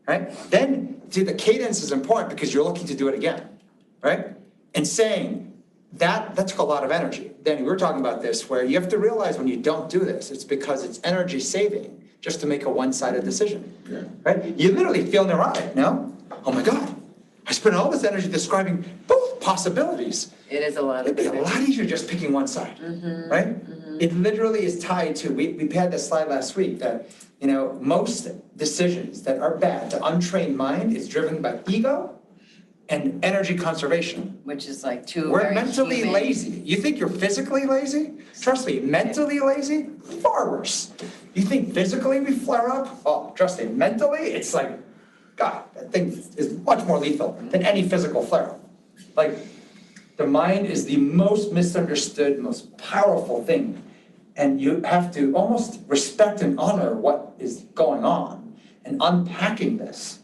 right? Then, see, the cadence is important because you're looking to do it again, right? And saying that took a lot of energy. Then we were talking about this where you have to realize when you don't do this, it's because it's energy saving just to make a one-sided decision, right? You literally feel neurotic, no? Oh my God, I spent all this energy describing both possibilities. it is a lot of. It'd be a lot easier just picking one side, right? It literally is tied to, we had this slide last week that, most decisions that are bad, the untrained mind is driven by ego and energy conservation. Which is like two We're very mentally human- lazy. You think you're physically lazy? Trust me, mentally lazy, far worse. You think physically we flare up? Oh, trust me, mentally, it's like, God, that thing is much more lethal than any physical flare-up. Like, the mind is the most misunderstood, most powerful thing. And you have to almost respect and honor what is going on. And unpacking this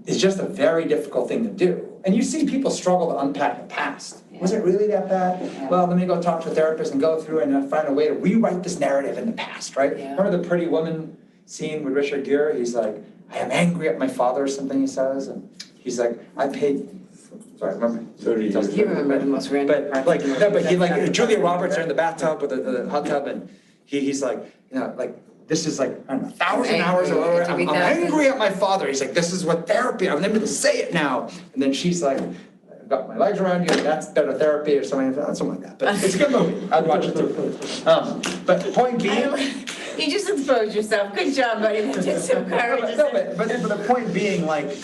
is just a very difficult thing to do. And you see people struggle to unpack the past. Was it really that bad? Yeah. Well, let me go talk to a therapist and go through and find a way to rewrite this narrative in the past, right? Yeah. Remember the Pretty Woman scene with Richard Gere? He's like, I am angry at my father or something he says. And he's like, I paid, sorry, remember? 30 years. You remember the most random part. But Julia Roberts are in the bathtub with the hot tub and he's like, this is like, I don't know, 1,000 hours or whatever. I'm angry at my father. He's like, this is what therapy, I'm able to say it now. And then she's like, I've got my legs around you, and that's better therapy or something like that. But it's a good movie. I'd watch it too. But the point being. You just exposed yourself. Good job, buddy. That took some courage. No, but the point being, like,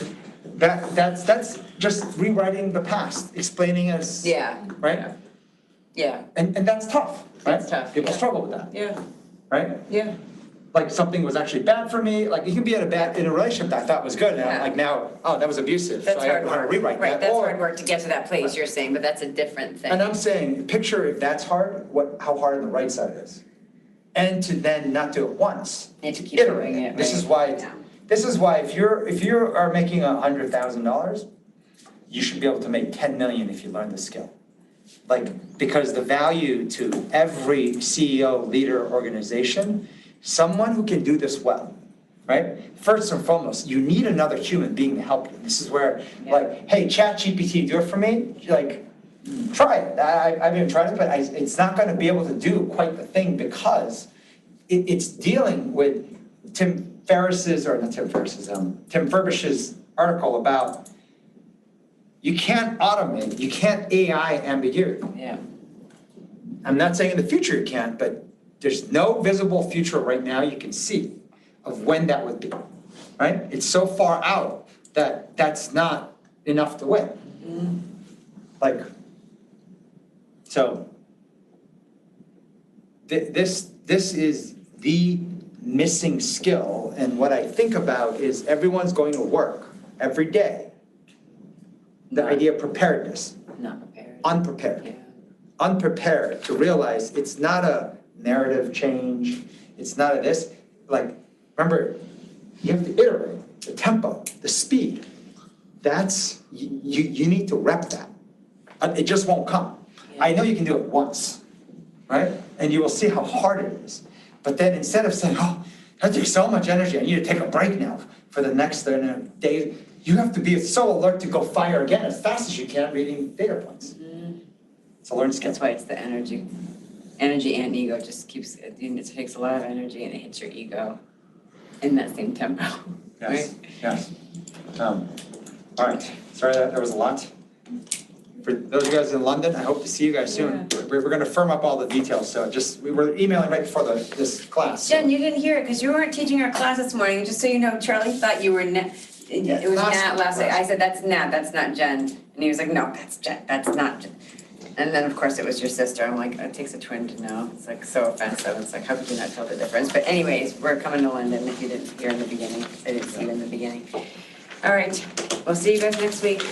that's just rewriting the past, explaining us. Yeah. Right? Yeah, And that's tough, right? It's tough, People yeah. struggle with that, yeah, right? yeah. Like something was actually bad for me, like you can be in a relationship that I thought was good, and Yeah. like now, oh, that was abusive, so That's I hard want to work. rewrite that. Right, that's Or- hard work to get to that place, you're saying, but that's a different thing. And I'm saying, picture if that's hard, how hard on the right side is. And to then not do it once. And to keep Iterate. doing it, This right. is why if you are making $100,000, you should be able to make 10 million if you learn the skill. Like, because the value to every CEO, leader, organization, someone who can do this well, right? First and foremost, you need another human being to help you. This is where, like, hey, ChatGPT, do it for me. Like, try it. I haven't even tried it, but it's not going to be able to do quite the thing because it's dealing with Tim Furbish's article about you can't automate, you can't AI ambiguity. Yeah. I'm not saying in the future you can't, but there's no visible future right now you can see of when that would be, right? It's so far out that that's not enough to win. Like, so this is the missing skill, and what I think about is everyone's going to work every day. The idea of preparedness, Not prepared. unprepared. Yeah. Unprepared to realize it's not a narrative change, it's not a this, like, remember, you have to iterate. the tempo, the speed. That's, you need to rep that. It just won't come. I know you can do it once, right? And you will see how hard it is. But then instead of saying, oh, that takes so much energy, I need to take a break now for the next day, you have to be so alert to go fire again as fast as you can reading data points. It's a learned skill. That's why it's the energy. Energy and ego just keeps, it takes a lot of energy and it hits your ego in that same tempo. Yes, Right? yes. All right, sorry that there was a lot. For those of you guys in London, I hope to see you guys soon. We're gonna firm up all the details, so we were emailing right before this class. Jen, you didn't hear it because you weren't teaching our class this morning. Just so you know, Charlie thought you were it was Nat last night. I said, that's Nat, that's not Jen. And he was like, no, that's Jen, that's not Jen. And then, of course, it was your sister. I'm like, it takes a twin to know. It's like so offensive. It's like, how could you not tell the difference? But anyways, we're coming to London if you didn't hear in the beginning. I didn't see you in the beginning. All right, we'll see you guys next week.